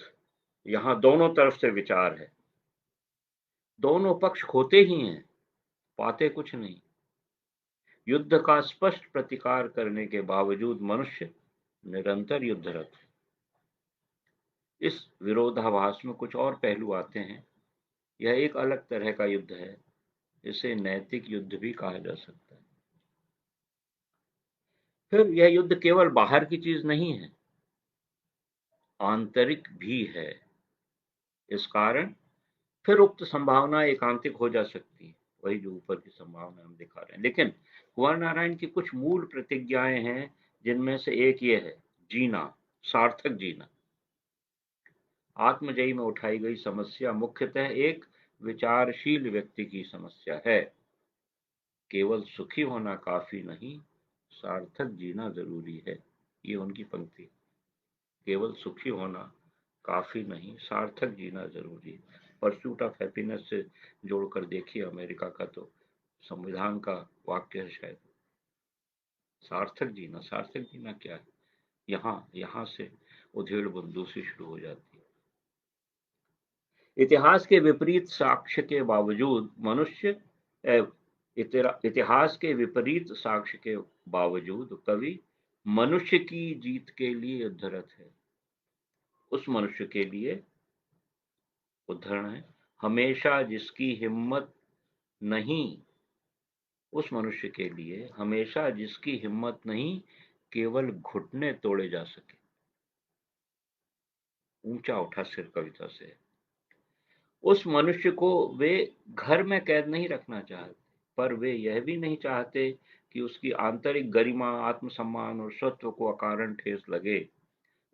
यहाँ दोनों तरफ से विचार है। दोनों पक्ष खोते ही हैं, पाते कुछ नहीं। युद्ध का स्पष्ट प्रतिकार करने के बावजूद मनुष्य निरंतर युद्धरत है। इस विरोधाभास में कुछ और पहलू आते हैं। यह एक अलग तरह का युद्ध है, इसे नैतिक युद्ध भी कहा जा सकता है। फिर यह युद्ध केवल बाहर की चीज नहीं है, आंतरिक भी है। इस कारण फिर उक्त संभावना एकांतिक हो जा सकती है, वही जो ऊपर की संभावना हम दिखा रहे हैं। लेकिन कुंवर नारायण की कुछ मूल प्रतिज्ञाएं हैं, जिनमें से एक ये है, जीना, सार्थक जीना। आत्मजयी में उठाई गई समस्या मुख्यतः एक विचारशील व्यक्ति की समस्या है। केवल सुखी होना काफी नहीं, सार्थक जीना जरूरी है। ये उनकी पंक्ति। केवल सुखी होना काफी नहीं, सार्थक जीना जरूरी है। परस्यूट ऑफ हैप्पीनेस से जोड़कर देखिए अमेरिका का, तो संविधान का वाक्य है शायद। सार्थक जीना क्या है? यहाँ से उधेड़ बुन दूसरी शुरू हो जाती है। इतिहास के विपरीत साक्ष्य के बावजूद मनुष्य इतिहास के विपरीत साक्ष्य के बावजूद कवि मनुष्य की जीत के लिए उद्धरत है। उस मनुष्य के लिए उद्धरण है, हमेशा जिसकी हिम्मत नहीं, उस मनुष्य के लिए हमेशा जिसकी हिम्मत नहीं केवल घुटने तोड़े जा सके। ऊंचा उठा सिर कविता से। उस मनुष्य को वे घर में कैद नहीं रखना चाहते, पर वे यह भी नहीं चाहते कि उसकी आंतरिक गरिमा, आत्मसम्मान और सत्व को अकारण ठेस लगे।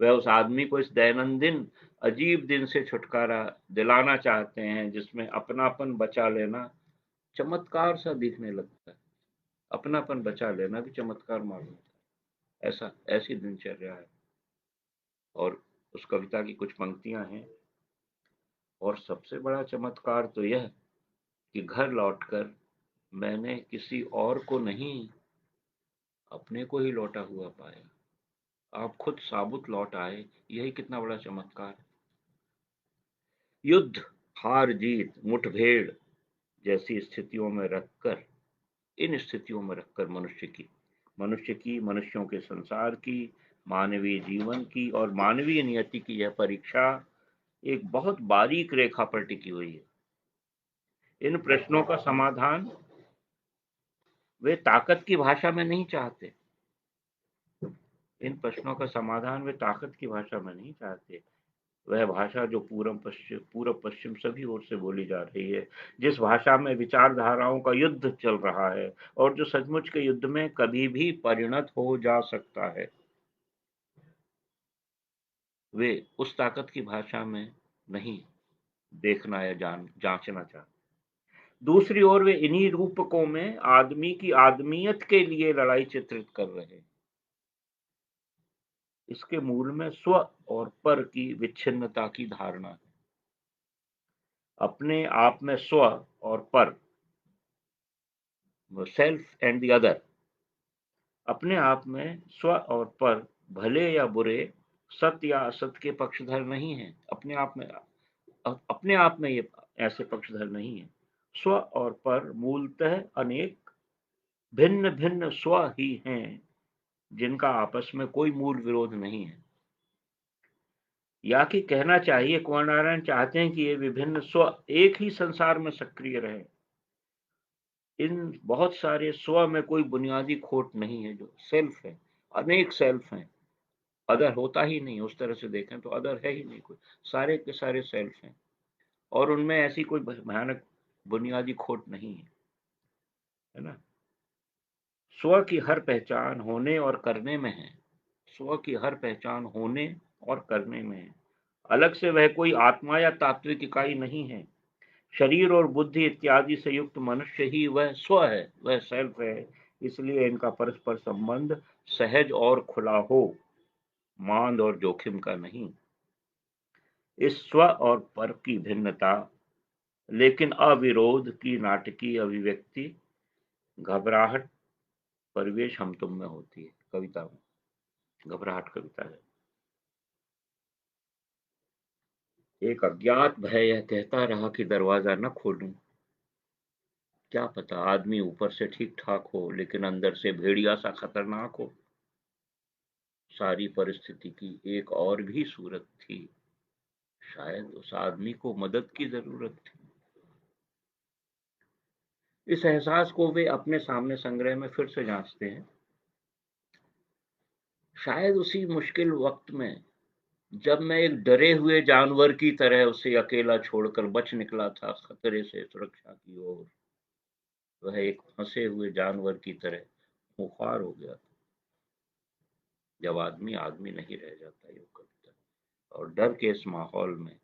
वह उस आदमी को इस दैनंदिन अजीब दिन से छुटकारा दिलाना चाहते हैं जिसमें अपनापन बचा लेना चमत्कार सा दिखने लगता है। अपनापन बचा लेना भी चमत्कार मालूम होता है। ऐसी दिनचर्या है। और उस कविता की कुछ पंक्तियां हैं। और सबसे बड़ा चमत्कार तो यह कि घर लौटकर मैंने किसी और को नहीं, अपने को ही लौटा हुआ पाया। आप खुद साबुत लौट आए, यही कितना बड़ा चमत्कार है। युद्ध, हार जीत, मुठभेड़ जैसी स्थितियों में रखकर, इन स्थितियों में रखकर मनुष्य की, मनुष्यों के संसार की, मानवीय जीवन की और मानवीय नियति की यह परीक्षा एक बहुत बारीक रेखा पर टिकी हुई है। इन प्रश्नों का समाधान वे ताकत की भाषा में नहीं चाहते। इन प्रश्नों का समाधान वे ताकत की भाषा में नहीं चाहते। वह भाषा जो पूरब पश्चिम सभी ओर से बोली जा रही है, जिस भाषा में विचारधाराओं का युद्ध चल रहा है और जो सचमुच के युद्ध में कभी भी परिणत हो जा सकता है, वे उस ताकत की भाषा में नहीं देखना या जांचना चाहते। दूसरी ओर वे इन्हीं रूपकों में आदमी की आदमियत के लिए लड़ाई चित्रित कर रहे हैं। इसके मूल में स्व और पर की विच्छिन्नता की धारणा है। अपने आप में स्व और पर, सेल्फ एंड द अदर, अपने आप में स्व और पर भले या बुरे, सत्य या असत्य के पक्षधर नहीं है। अपने आप में ये ऐसे पक्षधर नहीं है। स्व और पर मूलतः अनेक भिन्न भिन्न स्व ही हैं, जिनका आपस में कोई मूल विरोध नहीं है। या कि कहना चाहिए, कुंवर नारायण चाहते हैं कि ये विभिन्न स्व एक ही संसार में सक्रिय रहे। इन बहुत सारे स्व में कोई बुनियादी खोट नहीं है, जो सेल्फ है। अनेक सेल्फ हैं, अदर होता ही नहीं। उस तरह से देखें तो अदर है ही नहीं कोई, सारे के सारे सेल्फ हैं और उनमें ऐसी कोई भयानक बुनियादी खोट नहीं है, है ना। स्व की हर पहचान होने और करने में है। स्व की हर पहचान होने और करने में है। अलग से वह कोई आत्मा या तात्विक इकाई नहीं है। शरीर और बुद्धि इत्यादि से युक्त मनुष्य ही वह स्व है, वह सेल्फ है। इसलिए इनका परस्पर संबंध सहज और खुला हो, मांद और जोखिम का नहीं। इस स्व और पर की भिन्नता, लेकिन अविरोध की नाटकीय अभिव्यक्ति घबराहट परिवेश हम तुम में होती है। कविता में घबराहट कविता है। एक अज्ञात भय यह कहता रहा कि दरवाजा न खोलूं। क्या पता आदमी ऊपर से ठीक ठाक हो, लेकिन अंदर से भेड़िया सा खतरनाक हो। सारी परिस्थिति की एक और भी सूरत थी। शायद उस आदमी को मदद की जरूरत थी। इस एहसास को वे अपने सामने संग्रह में फिर से जांचते हैं। शायद उसी मुश्किल वक्त में, जब मैं एक डरे हुए जानवर की तरह उसे अकेला छोड़कर बच निकला था खतरे से सुरक्षा की ओर, वह एक फंसे हुए जानवर की तरह खुंखार हो गया था। जब आदमी आदमी नहीं रह जाता, ये कविता। और डर के इस माहौल में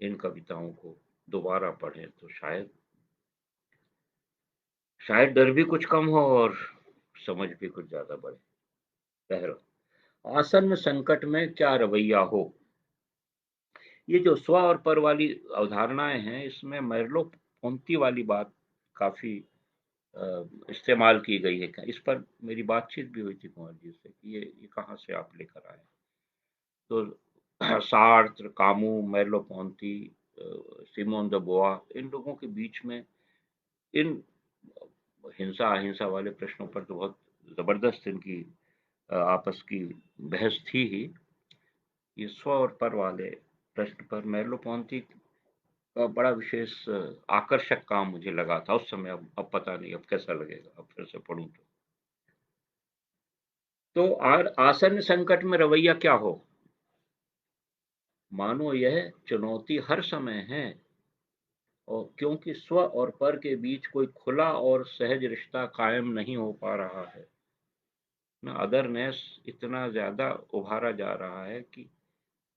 इन कविताओं को दोबारा पढ़ें तो शायद शायद डर भी कुछ कम हो और समझ भी कुछ ज्यादा बढ़े। पहला, आसन्न संकट में क्या रवैया हो। ये जो स्व और पर वाली अवधारणाएं हैं, इसमें मैर्लो पोंती वाली बात काफी इस्तेमाल की गई है। इस पर मेरी बातचीत भी हुई थी कुंवर जी से कि ये कहाँ से आप लेकर आए। तो सार्त्र, कामू, मैर्लो पोंती, सिमोन द बोआ, इन लोगों के बीच में इन हिंसा अहिंसा वाले प्रश्नों पर तो बहुत जबरदस्त इनकी आपस की बहस थी ही। ये स्व और पर वाले प्रश्न पर मैर्लो पोंती का बड़ा विशेष आकर्षक काम मुझे लगा था उस समय। अब पता नहीं अब कैसा लगेगा, अब फिर से पढ़ूं तो आसन्न संकट में रवैया क्या हो। मानो यह चुनौती हर समय है, और क्योंकि स्व और पर के बीच कोई खुला और सहज रिश्ता कायम नहीं हो पा रहा है ना। अदरनेस इतना ज्यादा उभारा जा रहा है कि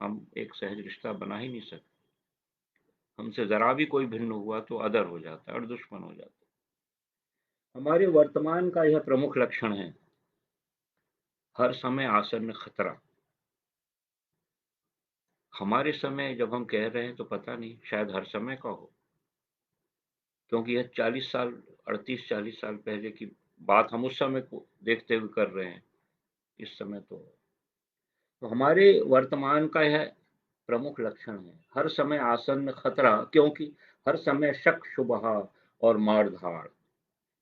हम एक सहज रिश्ता बना ही नहीं सकते। हमसे जरा भी कोई भिन्न हुआ तो अदर हो जाता है और दुश्मन हो जाता है। हमारे वर्तमान का यह प्रमुख लक्षण है, हर समय आसन्न खतरा। हमारे समय जब हम कह रहे हैं तो पता नहीं, शायद हर समय का हो, क्योंकि यह 40 साल 38-40 साल पहले की बात हम उस समय को देखते हुए कर रहे हैं। इस समय तो हमारे वर्तमान का यह प्रमुख लक्षण है। हर समय आसन्न खतरा, क्योंकि हर समय शक शुबहा और मार-धाड़,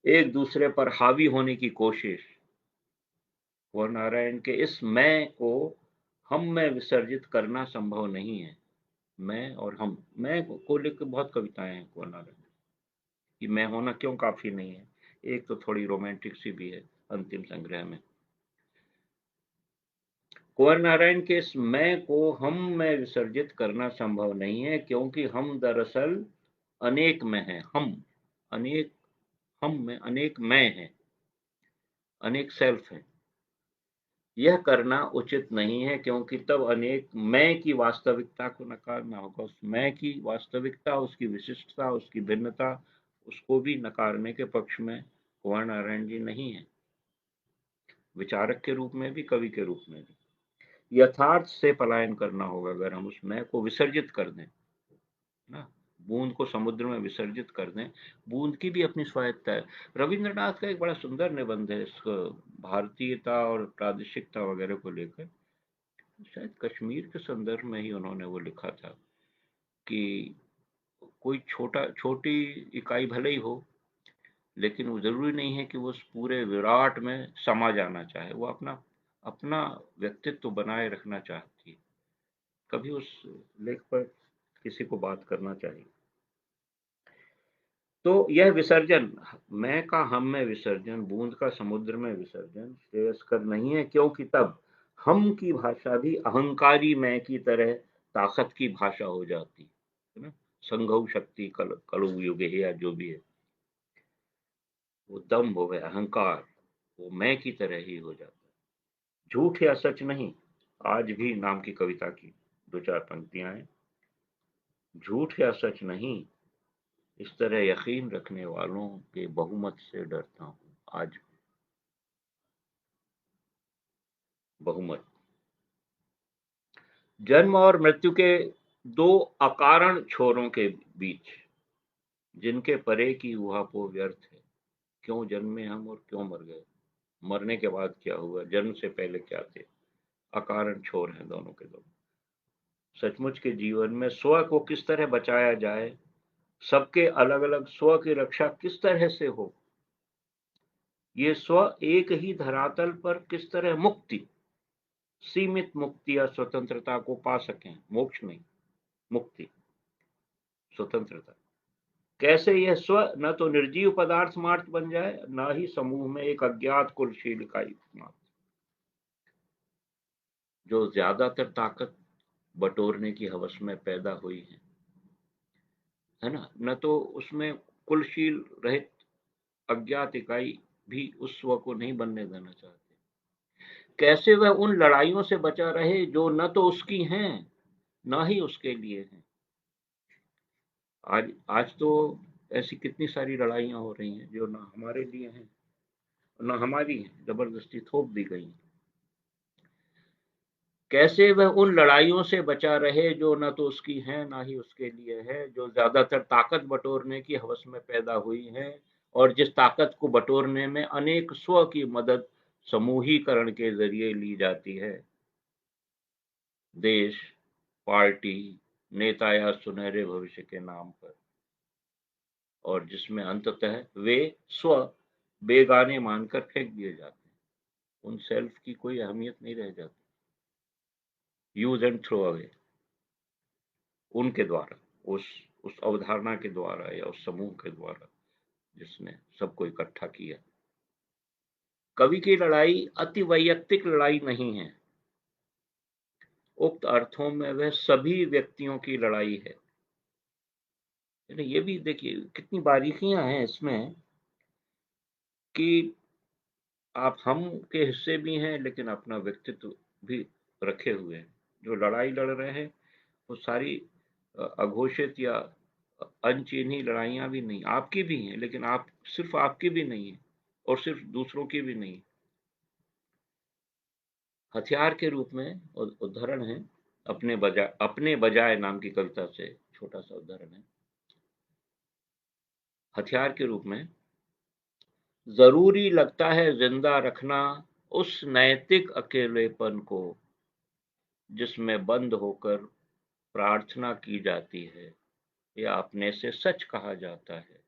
एक दूसरे पर हावी होने की कोशिश। कुंवर नारायण के इस मैं को हम में विसर्जित करना संभव नहीं है। मैं और हम, मैं को लेकर बहुत कविताएं हैं कुंवर नारायण कि मैं होना क्यों काफी नहीं है। एक तो थोड़ी रोमांटिक सी भी है अंतिम संग्रह में। कुंवर नारायण के इस मैं को हम में विसर्जित करना संभव नहीं है, क्योंकि हम दरअसल अनेक में हैं। हम अनेक, हम में अनेक मैं हैं, अनेक सेल्फ हैं। यह करना उचित नहीं है, क्योंकि तब अनेक मैं की वास्तविकता को नकारना होगा। उस मैं की वास्तविकता, उसकी विशिष्टता, उसकी भिन्नता, उसको भी नकारने के पक्ष में कुंवर नारायण जी नहीं है, विचारक के रूप में भी, कवि के रूप में भी। यथार्थ से पलायन करना होगा अगर हम उस मैं को विसर्जित कर दें ना, बूंद को समुद्र में विसर्जित कर दें। बूंद की भी अपनी स्वायत्ता है। रविंद्रनाथ का एक बड़ा सुंदर निबंध है इस भारतीयता और प्रादेशिकता वगैरह को लेकर। शायद कश्मीर के संदर्भ में ही उन्होंने वो लिखा था कि कोई छोटी इकाई भले ही हो, लेकिन वो जरूरी नहीं है कि वो उस पूरे विराट में समा जाना चाहे। वो अपना अपना व्यक्तित्व बनाए रखना चाहती है। कभी उस लेख पर किसी को बात करना चाहिए। तो यह विसर्जन, मैं का हम में विसर्जन, बूंद का समुद्र में विसर्जन श्रेयस्कर नहीं है, क्योंकि तब हम की भाषा भी अहंकारी मैं की तरह ताकत की भाषा हो जाती है ना। संघौ शक्ति कलु युगे, या जो भी है, वो दम्भ हो गया, अहंकार, वो मैं की तरह ही हो जाता है। झूठ या सच नहीं, आज भी नाम की कविता की दो चार पंक्तियां हैं। झूठ या सच नहीं, इस तरह यकीन रखने वालों के बहुमत से डरता हूँ आज। बहुमत, जन्म और मृत्यु के दो अकारण छोरों के बीच, जिनके परे की ऊहापोह व्यर्थ है। क्यों जन्मे हम और क्यों मर गए, मरने के बाद क्या हुआ, जन्म से पहले क्या थे। अकारण छोर हैं दोनों के दोनों। सचमुच के जीवन में स्व को किस तरह बचाया जाए, सबके अलग अलग स्व की रक्षा किस तरह से हो, ये स्व एक ही धरातल पर किस तरह मुक्ति, सीमित मुक्ति या स्वतंत्रता को पा सकें। मोक्ष नहीं, मुक्ति, स्वतंत्रता। कैसे यह स्व न तो निर्जीव पदार्थ मात्र बन जाए, न ही समूह में एक अज्ञात कुलशील इकाई मात्र, जो ज्यादातर ताकत बटोरने की हवस में पैदा हुई है ना। न तो उसमें कुलशील रहित अज्ञात इकाई भी उस स्व को नहीं बनने देना चाहते। कैसे वह उन लड़ाइयों से बचा रहे जो न तो उसकी हैं, न ही उसके लिए हैं। आज आज तो ऐसी कितनी सारी लड़ाइयां हो रही हैं जो ना हमारे लिए हैं, ना हमारी हैं, जबरदस्ती थोप दी गई हैं। कैसे वह उन लड़ाइयों से बचा रहे जो न तो उसकी हैं, ना ही उसके लिए है, जो ज्यादातर ताकत बटोरने की हवस में पैदा हुई है, और जिस ताकत को बटोरने में अनेक स्व की मदद समूहीकरण के जरिए ली जाती है। देश, पार्टी, नेता या सुनहरे भविष्य के नाम पर, और जिसमें अंततः वे स्व बेगाने मानकर फेंक दिए जाते हैं। उन सेल्फ की कोई अहमियत नहीं रह जाती। यूज एंड थ्रो अवे, उनके द्वारा, उस अवधारणा के द्वारा या उस समूह के द्वारा जिसने सबको इकट्ठा किया। कवि की लड़ाई अति वैयक्तिक लड़ाई नहीं है। उक्त अर्थों में वह सभी व्यक्तियों की लड़ाई है। ये भी देखिए कितनी बारीकियां हैं इसमें कि आप हम के हिस्से भी हैं, लेकिन अपना व्यक्तित्व भी रखे हुए हैं। जो लड़ाई लड़ रहे हैं वो सारी अघोषित या अनचिन्ही लड़ाइयाँ भी नहीं, आपकी भी हैं, लेकिन आप सिर्फ आपकी भी नहीं है और सिर्फ दूसरों की भी नहीं। हथियार के रूप में उदाहरण है अपने बजाय नाम की कविता से छोटा सा उदाहरण है। हथियार के रूप में जरूरी लगता है जिंदा रखना उस नैतिक अकेलेपन को जिसमें बंद होकर प्रार्थना की जाती है या अपने से सच कहा जाता है,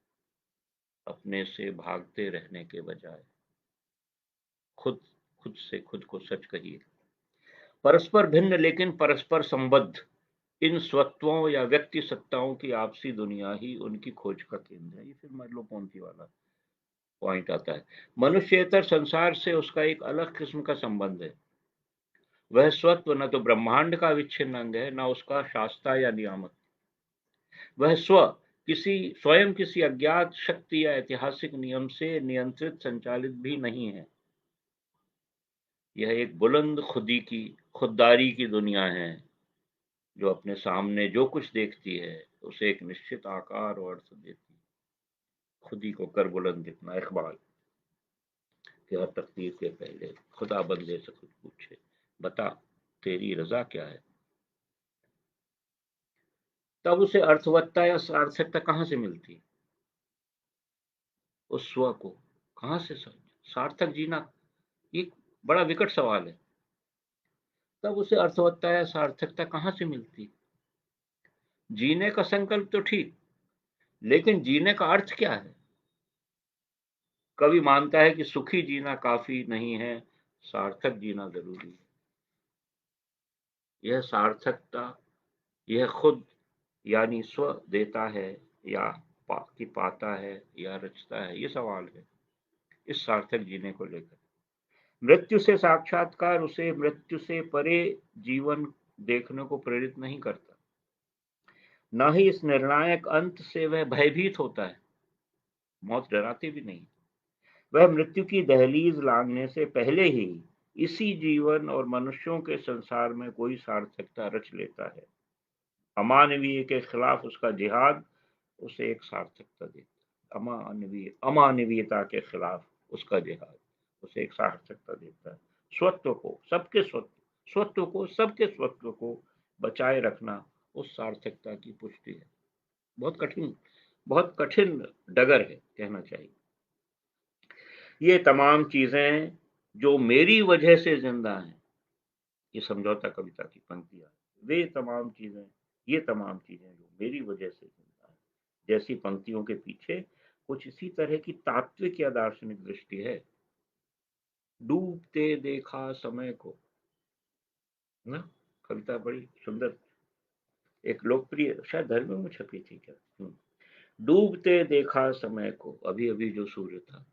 अपने से भागते रहने के बजाय खुद खुद से खुद को सच कहिए। परस्पर भिन्न लेकिन परस्पर संबद्ध इन स्वत्वों या व्यक्ति सत्ताओं की आपसी दुनिया ही उनकी खोज का केंद्र है। ये फिर मर्लो-पोंती वाला पॉइंट आता है। मनुष्येतर संसार से उसका एक अलग किस्म का संबंध है। वह स्वत्व न तो ब्रह्मांड का अविच्छिन्न अंग है, न उसका शास्ता या नियामक। वह स्वयं किसी अज्ञात शक्ति या ऐतिहासिक नियम से नियंत्रित संचालित भी नहीं है। यह एक बुलंद खुददारी की दुनिया है, जो अपने सामने जो कुछ देखती है उसे एक निश्चित आकार और अर्थ देती है। खुदी को कर बुलंद इतना इकबाल कि हर तकदीर के पहले खुदा बंदे से खुद पूछे, बता तेरी रजा क्या है। तब उसे अर्थवत्ता या सार्थकता कहाँ से मिलती? उस स्व को कहाँ से सार्थक जीना, ये बड़ा विकट सवाल है। तब उसे अर्थवत्ता या सार्थकता कहाँ से मिलती? जीने का संकल्प तो ठीक, लेकिन जीने का अर्थ क्या है? कवि मानता है कि सुखी जीना काफी नहीं है, सार्थक जीना जरूरी है। यह सार्थकता, यह खुद यानी स्व देता है या कि पाता है या रचता है, ये सवाल है इस सार्थक जीने को लेकर। मृत्यु से साक्षात्कार उसे मृत्यु से परे जीवन देखने को प्रेरित नहीं करता, न ही इस निर्णायक अंत से वह भयभीत होता है। मौत डराती भी नहीं। वह मृत्यु की दहलीज लांघने से पहले ही इसी जीवन और मनुष्यों के संसार में कोई सार्थकता रच लेता है। अमानवीय के खिलाफ उसका जिहाद उसे एक सार्थकता देता है। अमानवीयता के खिलाफ उसका जिहाद उसे एक सार्थकता देता है। सबके स्वत्व को बचाए रखना उस सार्थकता की पुष्टि है। बहुत कठिन डगर है, कहना चाहिए। ये तमाम चीजें जो मेरी वजह से जिंदा हैं, ये समझौता कविता की पंक्तियां। ये तमाम चीजें जो मेरी वजह से जिंदा है, जैसी पंक्तियों के पीछे कुछ इसी तरह की तात्विक या दार्शनिक दृष्टि है। डूबते देखा समय को, ना, कविता बड़ी सुंदर, एक लोकप्रिय, शायद धर्म में छपी थी क्या। डूबते देखा समय को, अभी अभी जो सूर्य था,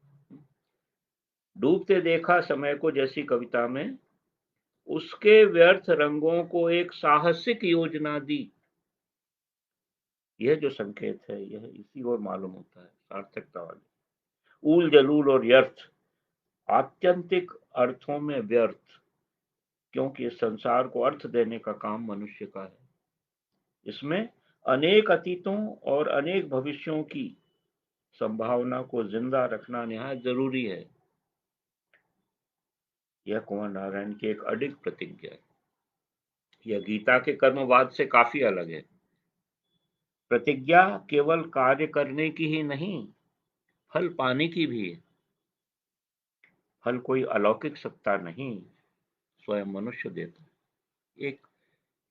डूबते देखा समय को जैसी कविता में उसके व्यर्थ रंगों को एक साहसिक योजना दी। यह जो संकेत है, यह इसी और मालूम होता है सार्थकता वाले। ऊल जलूल और व्यर्थ, आत्यंतिक अर्थों में व्यर्थ, क्योंकि इस संसार को अर्थ देने का काम मनुष्य का है। इसमें अनेक अतीतों और अनेक भविष्यों की संभावना को जिंदा रखना निहायत जरूरी है। यह कुंवर नारायण की एक अडिग प्रतिज्ञा है। यह गीता के कर्मवाद से काफी अलग है। प्रतिज्ञा केवल कार्य करने की ही नहीं, फल पाने की भी है। फल कोई अलौकिक सत्ता नहीं, स्वयं मनुष्य देता है। एक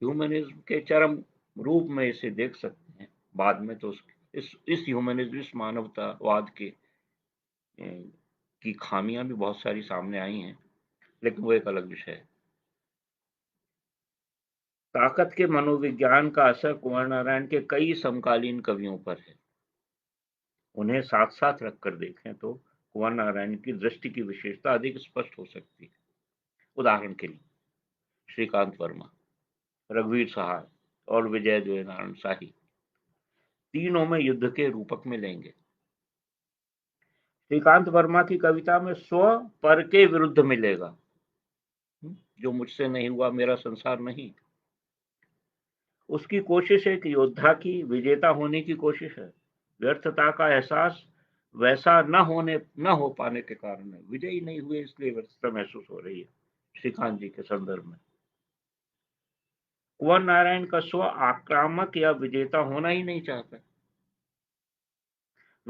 ह्यूमनिज्म के चरम रूप में इसे देख सकते हैं। बाद में तो इस ह्यूमनिज्म, इस मानवतावाद के की खामियां भी बहुत सारी सामने आई हैं, लेकिन वो एक अलग विषय है। ताकत के मनोविज्ञान का असर कुंवर नारायण के कई समकालीन कवियों पर है। उन्हें साथ साथ रखकर देखें तो कुंवर नारायण की दृष्टि की विशेषता अधिक स्पष्ट हो सकती है। उदाहरण के लिए श्रीकांत वर्मा, रघुवीर सहाय और विजय नारायण शाही, तीनों में युद्ध के रूपक में लेंगे। श्रीकांत वर्मा की कविता में स्व पर के विरुद्ध मिलेगा। जो मुझसे नहीं हुआ मेरा संसार नहीं। उसकी कोशिश एक योद्धा की विजेता होने की कोशिश है। व्यर्थता का एहसास वैसा न हो पाने के कारण है। विजयी नहीं हुए इसलिए व्यर्थता महसूस हो रही है श्रीकांत जी के संदर्भ में। कुंवर नारायण का स्व आक्रामक या विजेता होना ही नहीं चाहता।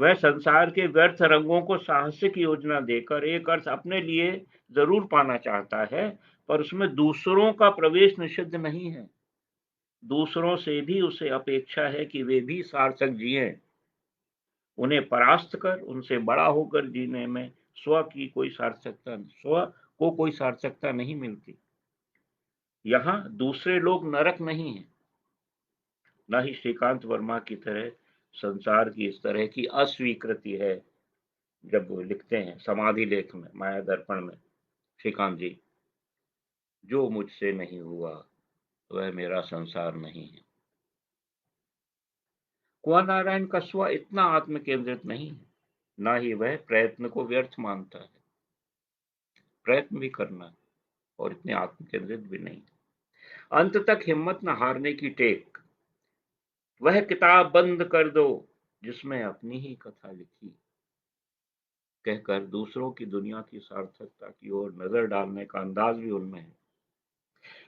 वह संसार के व्यर्थ रंगों को साहसिक योजना देकर एक अर्थ अपने लिए जरूर पाना चाहता है, पर उसमें दूसरों का प्रवेश निषिद्ध नहीं है। दूसरों से भी उसे अपेक्षा है कि वे भी सार्थक जिएं। उन्हें परास्त कर उनसे बड़ा होकर जीने में स्व को कोई सार्थकता नहीं मिलती। यहाँ दूसरे लोग नरक नहीं है, न ही श्रीकांत वर्मा की तरह संसार की इस तरह की अस्वीकृति है। जब वो लिखते हैं समाधि लेख में, माया दर्पण में, श्रीकांत जी, जो मुझसे नहीं हुआ वह मेरा संसार नहीं है। कुंवर नारायण का स्व इतना आत्म केंद्रित नहीं है, ना ही वह प्रयत्न को व्यर्थ मानता है। प्रयत्न भी करना है और इतने आत्म केंद्रित भी नहीं। अंत तक हिम्मत न हारने की टेक। वह किताब बंद कर दो जिसमें अपनी ही कथा लिखी, कहकर दूसरों की दुनिया की सार्थकता की ओर नजर डालने का अंदाज भी उनमें है।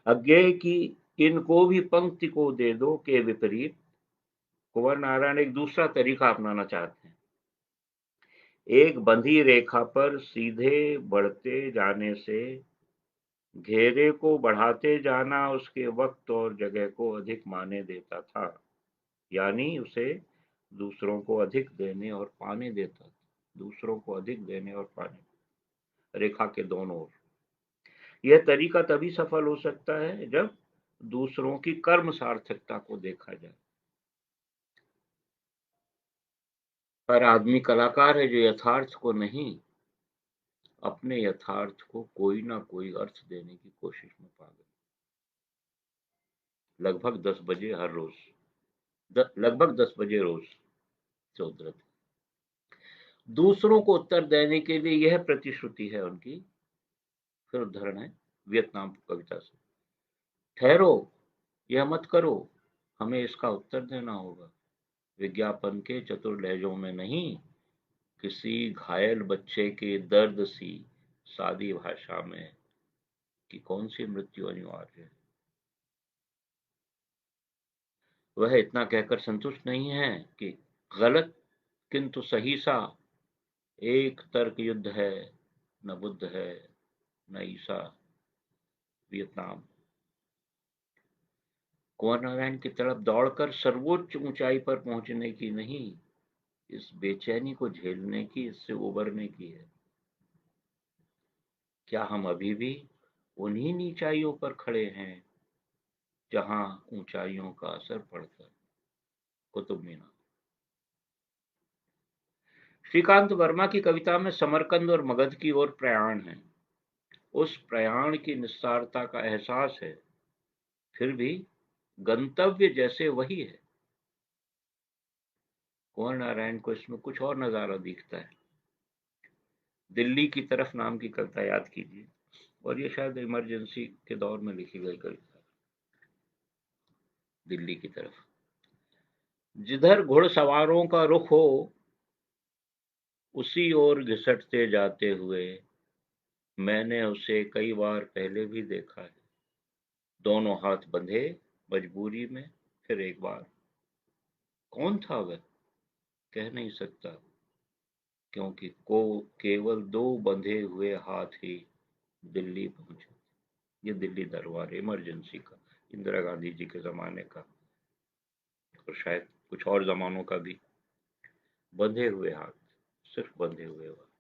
अज्ञेय की इनको भी पंक्ति को दे दो के विपरीत कुंवर नारायण एक दूसरा तरीका अपनाना चाहते हैं। एक बंधी रेखा पर सीधे बढ़ते जाने से घेरे को बढ़ाते जाना उसके वक्त और जगह को अधिक माने देता था, यानी उसे दूसरों को अधिक देने और पाने देता था। दूसरों को अधिक देने और पाने, रेखा के दोनों ओर। यह तरीका तभी सफल हो सकता है जब दूसरों की कर्म सार्थकता को देखा जाए। पर आदमी कलाकार है जो यथार्थ को नहीं, अपने यथार्थ को कोई ना कोई अर्थ देने की कोशिश में पागल। लगभग 10 बजे हर रोज, लगभग 10 बजे रोज चौधरी। दूसरों को उत्तर देने के लिए यह प्रतिश्रुति है उनकी। फिर उदाहरण है वियतनाम कविता से। ठहरो, यह मत करो, हमें इसका उत्तर देना होगा। विज्ञापन के चतुर लहजों में नहीं, किसी घायल बच्चे के दर्द सी सादी भाषा में कि कौन सी मृत्यु अनिवार्य है। वह इतना कहकर संतुष्ट नहीं है कि गलत किंतु सही सा एक तर्क युद्ध है, न बुद्ध है न ईसा। वियतनाम। कुंवर नारायण की तरफ दौड़कर सर्वोच्च ऊंचाई पर पहुंचने की नहीं, इस बेचैनी को झेलने की, इससे उबरने की है। क्या हम अभी भी उन्हीं नीचाइयों पर खड़े हैं जहां ऊंचाइयों का असर पड़ता है? कुतुब मीनार। श्रीकांत वर्मा की कविता में समरकंद और मगध की ओर प्रयाण है। उस प्रयाण की निस्सारता का एहसास है, फिर भी गंतव्य जैसे वही है। कुंवर नारायण को इसमें कुछ और नजारा दिखता है। दिल्ली की तरफ नाम की कविता याद कीजिए, और ये शायद इमरजेंसी के दौर में लिखी गई कविता। दिल्ली की तरफ। जिधर घुड़सवारों का रुख हो उसी ओर घिसटते जाते हुए, मैंने उसे कई बार पहले भी देखा है। दोनों हाथ बंधे मजबूरी में, फिर एक बार। कौन था वह, कह नहीं सकता, क्योंकि को केवल 2 बंधे हुए हाथ ही दिल्ली पहुंचे। ये दिल्ली दरबार इमरजेंसी का, इंदिरा गांधी जी के जमाने का, और शायद कुछ और जमानों का भी। बंधे हुए हाथ, सिर्फ बंधे हुए हाथ।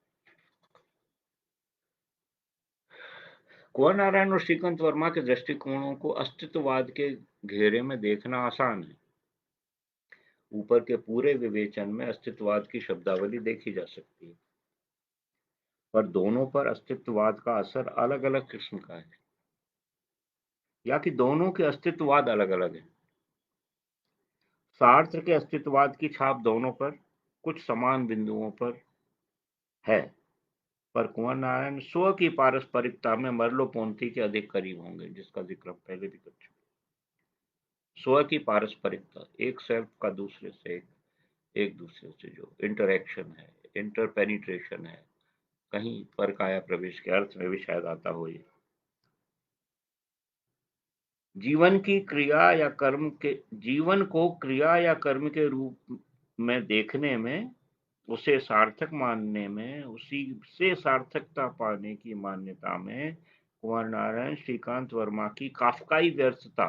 कुंवर नारायण और श्रीकांत वर्मा के दृष्टिकोणों को अस्तित्ववाद के घेरे में देखना आसान है। ऊपर के पूरे विवेचन में अस्तित्ववाद की शब्दावली देखी जा सकती है, पर दोनों पर अस्तित्ववाद का असर अलग अलग किस्म का है, या कि दोनों के अस्तित्ववाद अलग अलग है। सार्त्र के अस्तित्ववाद की छाप दोनों पर कुछ समान बिंदुओं पर है, पर कुंवर नारायण स्व की पारस्परिकता में मर्लो पोंती के अधिक करीब होंगे, जिसका जिक्र पहले भी कर चुके। स्व की पारस्परिकता, एक सेल्फ का दूसरे से, एक दूसरे से जो इंटरेक्शन है, इंटरपेनिट्रेशन है, कहीं पर काया प्रवेश के अर्थ में भी शायद आता हो। ये जीवन की क्रिया या कर्म के जीवन को क्रिया या कर्म के रूप में देखने में उसे सार्थक मानने में, उसी से सार्थकता पाने की मान्यता में कुंवर नारायण श्रीकांत वर्मा की काफ्काई व्यर्थता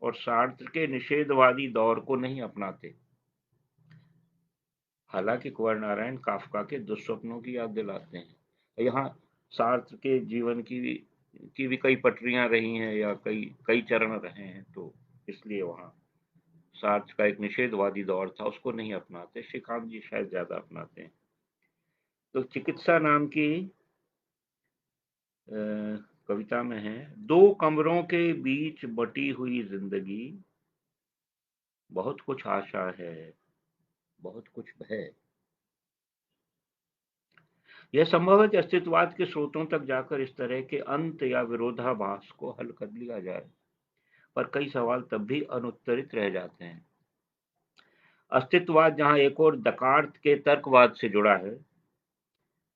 और सार्त्र के निषेधवादी दौर को नहीं अपनाते। हालांकि कुंवर नारायण काफ्का के दुस्वप्नों की याद दिलाते हैं। यहाँ सार्त्र के जीवन की भी कई पटरियां रही हैं या कई कई चरण रहे हैं, तो इसलिए वहाँ सार्त्र का एक निषेधवादी दौर था, उसको नहीं अपनाते। श्रीकांत जी शायद ज्यादा अपनाते हैं। तो चिकित्सा नाम की कविता में है, दो कमरों के बीच बटी हुई जिंदगी, बहुत कुछ आशा है, बहुत कुछ भय। यह संभव है कि अस्तित्ववाद के स्रोतों तक जाकर इस तरह के अंत या विरोधाभास को हल कर लिया जाए, पर कई सवाल तब भी अनुत्तरित रह जाते हैं। अस्तित्ववाद जहां एक और दकार्त के तर्कवाद से जुड़ा है,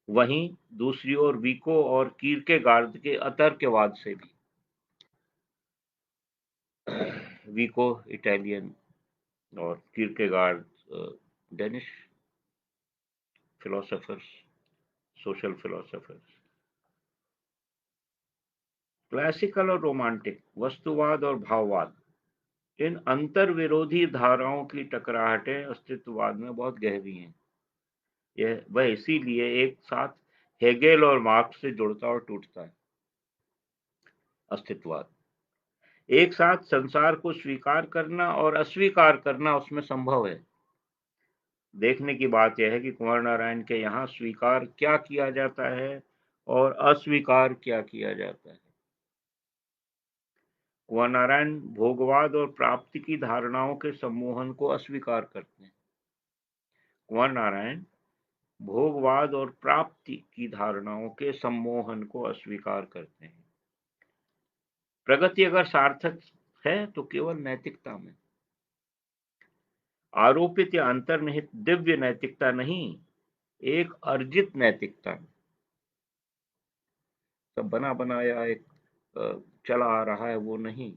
वहीं दूसरी ओर विको और कीर्केगार्ड के अतर्कवाद से भी। विको इटालियन और Kierkegaard Danish philosophers, social philosophers. Classical और रोमांटिक, वस्तुवाद और भाववाद, इन अंतर विरोधी धाराओं की टकराहटें अस्तित्ववाद में बहुत गहरी हैं। यह वह इसीलिए एक साथ हेगेल और मार्क्स से जुड़ता और टूटता है। अस्तित्ववाद एक साथ संसार को स्वीकार करना और अस्वीकार करना उसमें संभव है। देखने की बात यह है कि कुंवर नारायण के यहाँ स्वीकार क्या किया जाता है और अस्वीकार क्या किया जाता है। कुंवर नारायण भोगवाद और प्राप्ति की धारणाओं के सम्मोहन को अस्वीकार करते हैं। कुंवर नारायण भोगवाद और प्राप्ति की धारणाओं के सम्मोहन को अस्वीकार करते हैं। प्रगति अगर सार्थक है तो केवल नैतिकता में, आरोपित या अंतर्निहित दिव्य नैतिकता नहीं, एक अर्जित नैतिकता में। सब बना बनाया एक चला आ रहा है वो नहीं।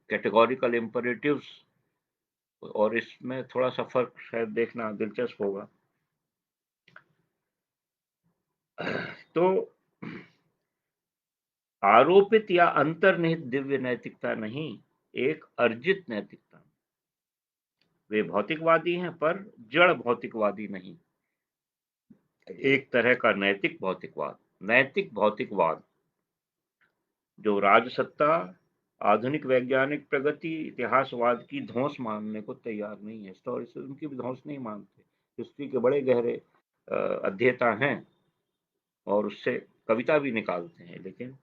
कैटेगोरिकल इम्परेटिव्स, और इसमें थोड़ा सा फर्क शायद देखना दिलचस्प होगा। तो आरोपित या अंतर्निहित दिव्य नैतिकता नहीं, एक अर्जित नैतिकता। वे भौतिकवादी हैं पर जड़ भौतिकवादी नहीं, एक तरह का नैतिक भौतिकवाद। नैतिक भौतिकवाद जो राजसत्ता, आधुनिक वैज्ञानिक प्रगति, इतिहासवाद की धौंस मानने को तैयार नहीं है। हिस्टोरिसिज्म की भी धौंस नहीं मानते। हिस्ट्री के बड़े गहरे अध्येता हैं और उससे कविता भी निकालते हैं, लेकिन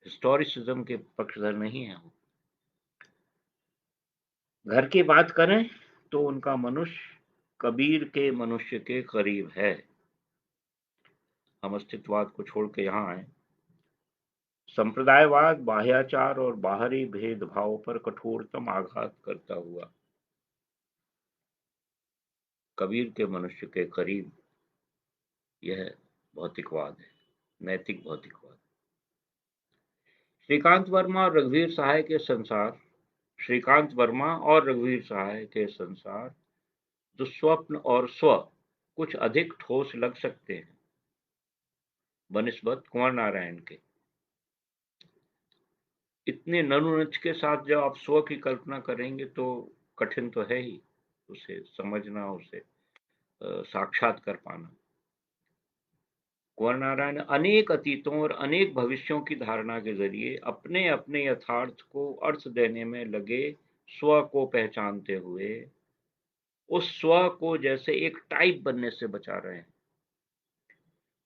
हिस्टोरिसिज्म के पक्षधर नहीं है। घर की बात करें तो उनका मनुष्य कबीर के मनुष्य के करीब है। हम अस्तित्ववाद को छोड़ के यहाँ आए। संप्रदायवाद बाह्याचार और बाहरी भेदभाव पर कठोरतम आघात करता हुआ कबीर के मनुष्य के करीब, यह भौतिकवाद है, नैतिक भौतिकवाद। श्रीकांत वर्मा और रघुवीर सहाय के संसार, श्रीकांत वर्मा और रघुवीर सहाय के संसार दुस्वप्न और स्व कुछ अधिक ठोस लग सकते हैं बनिस्बत कुंवर नारायण के। इतने ननुनच के साथ जब आप स्व की कल्पना करेंगे तो कठिन तो है ही उसे समझना, उसे साक्षात कर पाना। कुंवर नारायण अनेक अतीतों और अनेक भविष्यों की धारणा के जरिए अपने अपने यथार्थ को अर्थ देने में लगे स्व को पहचानते हुए उस स्व को जैसे एक टाइप बनने से बचा रहे हैं।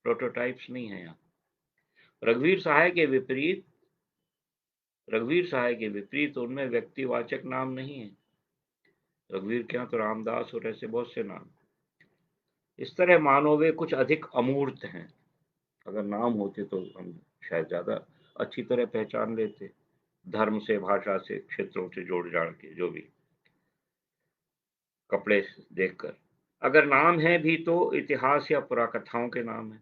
प्रोटोटाइप्स नहीं है यहाँ। रघुवीर सहाय के विपरीत रघुवीर सहाय के विपरीत उनमें व्यक्तिवाचक नाम नहीं है। रघुवीर के यहाँ तो रामदास और ऐसे बहुत से नाम। इस तरह मानो वे कुछ अधिक अमूर्त हैं। अगर नाम होते तो हम शायद ज्यादा अच्छी तरह पहचान लेते, धर्म से, भाषा से, क्षेत्रों से जोड़ जाड़ के, जो भी कपड़े देखकर। अगर नाम है भी तो इतिहास या पुराकथाओं के नाम है,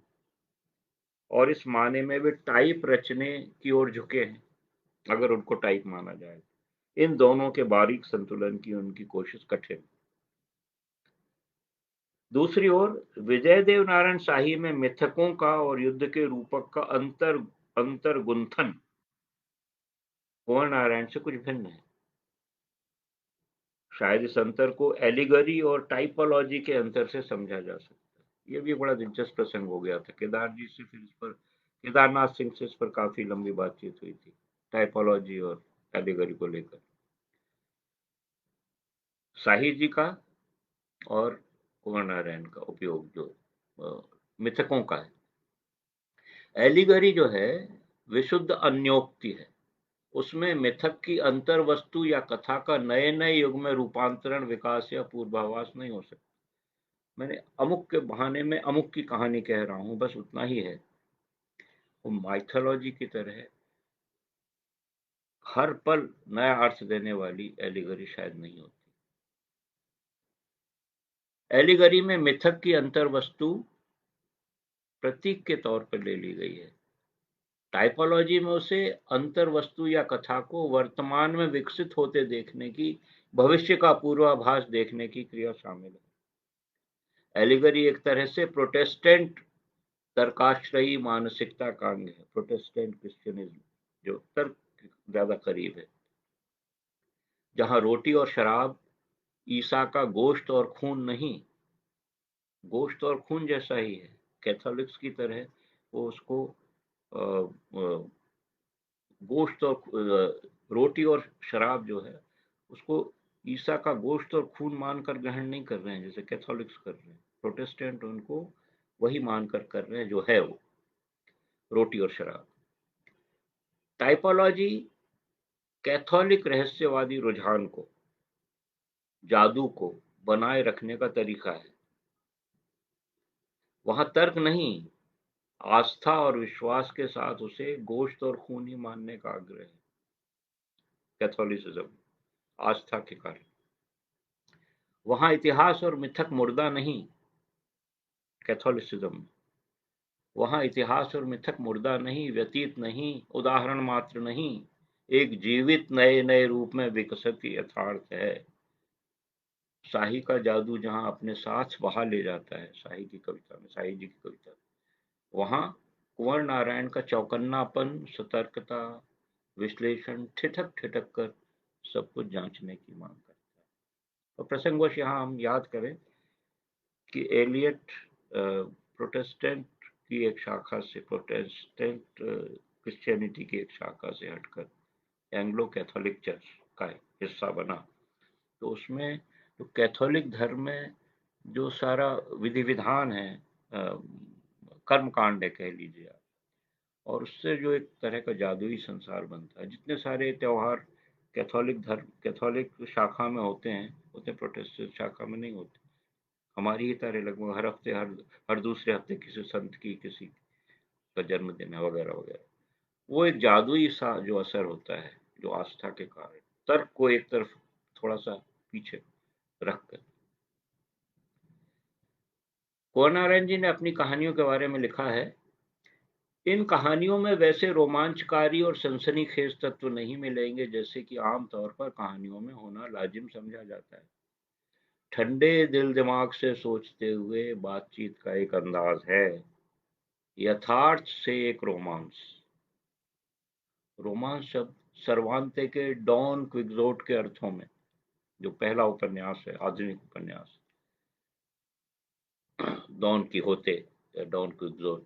और इस माने में वे टाइप रचने की ओर झुके हैं, अगर उनको टाइप माना जाए। इन दोनों के बारीक संतुलन की उनकी कोशिश कठिन। दूसरी ओर विजयदेव नारायण शाही में मिथकों का और युद्ध के रूपक का अंतर गुंथन कुंवर नारायण से कुछ भिन्न है। शायद इस अंतर को एलिगरी और टाइपोलॉजी के अंतर से समझा जा सकता है। ये भी बड़ा दिलचस्प प्रसंग हो गया था। केदारनाथ सिंह से इस पर काफी लंबी बातचीत हुई थी, टाइपोलॉजी और एलिगरी को लेकर। शाही जी का और कुंवर नारायण का उपयोग जो मिथकों का है। एलिगरी जो है विशुद्ध अन्योक्ति है। उसमें मिथक की अंतर वस्तु या कथा का नए नए युग में रूपांतरण, विकास या पूर्वाभास नहीं हो सकता। मैंने अमुक के बहाने में अमुक की कहानी कह रहा हूं, बस उतना ही है। वो माइथोलॉजी की तरह हर पल नया अर्थ देने वाली एलिगरी शायद नहीं होती। एलिगरी में मिथक की अंतर वस्तु प्रतीक के तौर पर ले ली गई है। टाइपोलॉजी में उसे अंतर वस्तु या कथा को वर्तमान में विकसित होते देखने की, भविष्य का पूर्वाभास देखने की क्रिया शामिल है। एलिगरी एक तरह से प्रोटेस्टेंट तर्काश्रयी मानसिकता का अंग है। प्रोटेस्टेंट क्रिश्चियनिज्म जो तर्क ज्यादा करीब है, जहां रोटी और शराब ईसा का गोश्त और खून नहीं, गोश्त और खून जैसा ही है। कैथोलिक्स की तरह वो उसको गोश्त और रोटी और शराब जो है उसको ईसा का गोश्त और खून मानकर ग्रहण नहीं कर रहे हैं जैसे कैथोलिक्स कर रहे हैं। प्रोटेस्टेंट उनको वही मानकर कर रहे हैं जो है वो रोटी और शराब। टाइपोलॉजी कैथोलिक रहस्यवादी रुझान को, जादू को बनाए रखने का तरीका है। वहां तर्क नहीं, आस्था और विश्वास के साथ उसे गोश्त और खून ही मानने का आग्रह है। कैथोलिसिज्म आस्था के कारण। वहां इतिहास और मिथक मुर्दा नहीं। कैथोलिसिज्म वहां इतिहास और मिथक मुर्दा नहीं, व्यतीत नहीं, उदाहरण मात्र नहीं, एक जीवित नए नए रूप में विकसित यथार्थ है। शाही का जादू जहां अपने साथ बहा ले जाता है, शाही की कविता में, शाही जी की कविता में, वहां कुंवर नारायण का चौकन्नापन, सतर्कता, विश्लेषण ठिठक ठिठक कर सब कुछ जांचने की मांग करता है। और प्रसंगवश यहाँ हम याद करें कि एलियट प्रोटेस्टेंट की एक शाखा से, प्रोटेस्टेंट क्रिश्चियनिटी की एक शाखा से हटकर एंग्लो कैथोलिक चर्च का हिस्सा बना। तो उसमें तो कैथोलिक धर्म में जो सारा विधि विधान है, कर्म कांड है कह लीजिए आप, और उससे जो एक तरह का जादुई संसार बनता है। जितने सारे त्योहार कैथोलिक शाखा में होते हैं उतने प्रोटेस्टेंट शाखा में नहीं होते। हमारी ही तरह लगभग हर हफ्ते, हर दूसरे हफ्ते किसी संत की, किसी का जन्मदिन है वगैरह वगैरह। वो एक जादुई सा जो असर होता है, जो आस्था के कारण तर्क को एक तरफ थोड़ा सा पीछे रखकर। कुंवर नारायण जी ने अपनी कहानियों के बारे में लिखा है, इन कहानियों में वैसे रोमांचकारी और सनसनीखेज तत्व नहीं मिलेंगे जैसे कि आम तौर पर कहानियों में होना लाजिम समझा जाता है। ठंडे दिल दिमाग से सोचते हुए बातचीत का एक अंदाज है, यथार्थ से एक रोमांस। रोमांस शब्द सर्वांते के डॉन क्विक्सोट के अर्थों में, जो पहला उपन्यास है, आधुनिक उपन्यास डॉन कीहोते या डॉन क्विक्सोट,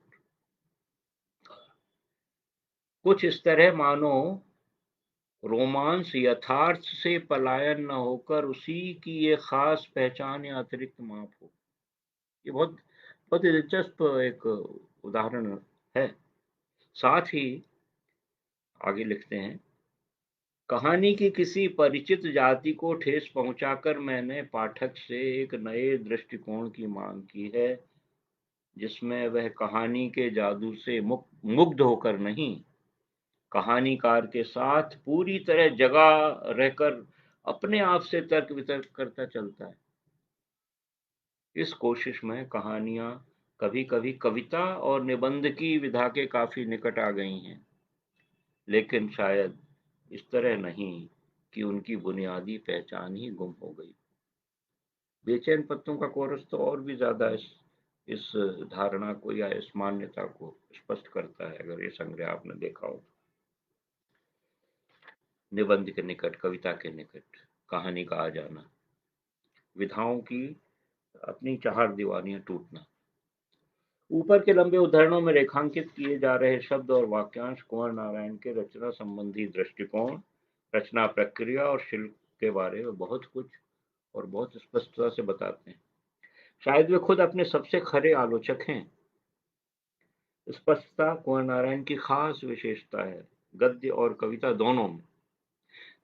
कुछ इस तरह मानो रोमांस यथार्थ से पलायन न होकर उसी की एक खास पहचान या अतिरिक्त माप हो। ये बहुत बहुत ही दिलचस्प एक उदाहरण है। साथ ही आगे लिखते हैं, कहानी की किसी परिचित जाति को ठेस पहुंचाकर मैंने पाठक से एक नए दृष्टिकोण की मांग की है, जिसमें वह कहानी के जादू से मुग्ध होकर नहीं, कहानीकार के साथ पूरी तरह जगा रहकर अपने आप से तर्क वितर्क करता चलता है। इस कोशिश में कहानियां कभी कभी कविता और निबंध की विधा के काफी निकट आ गई हैं, लेकिन शायद इस तरह नहीं कि उनकी बुनियादी पहचान ही गुम हो गई। बेचैन पत्तों का कोरस तो और भी ज्यादा इस धारणा को या इस मान्यता को स्पष्ट करता है, अगर ये संग्रह आपने देखा हो। निबंध के निकट, कविता के निकट, कहानी का आ जाना, विधाओं की अपनी चार दीवानियां टूटना। ऊपर के लंबे उद्धरणों में रेखांकित किए जा रहे शब्द और वाक्यांश कुंवर नारायण के रचना संबंधी दृष्टिकोण, रचना प्रक्रिया और शिल्प के बारे में बहुत कुछ और बहुत स्पष्टता से बताते हैं। शायद वे खुद अपने सबसे खरे आलोचक हैं। स्पष्टता कुंवर नारायण की खास विशेषता है, गद्य और कविता दोनों में।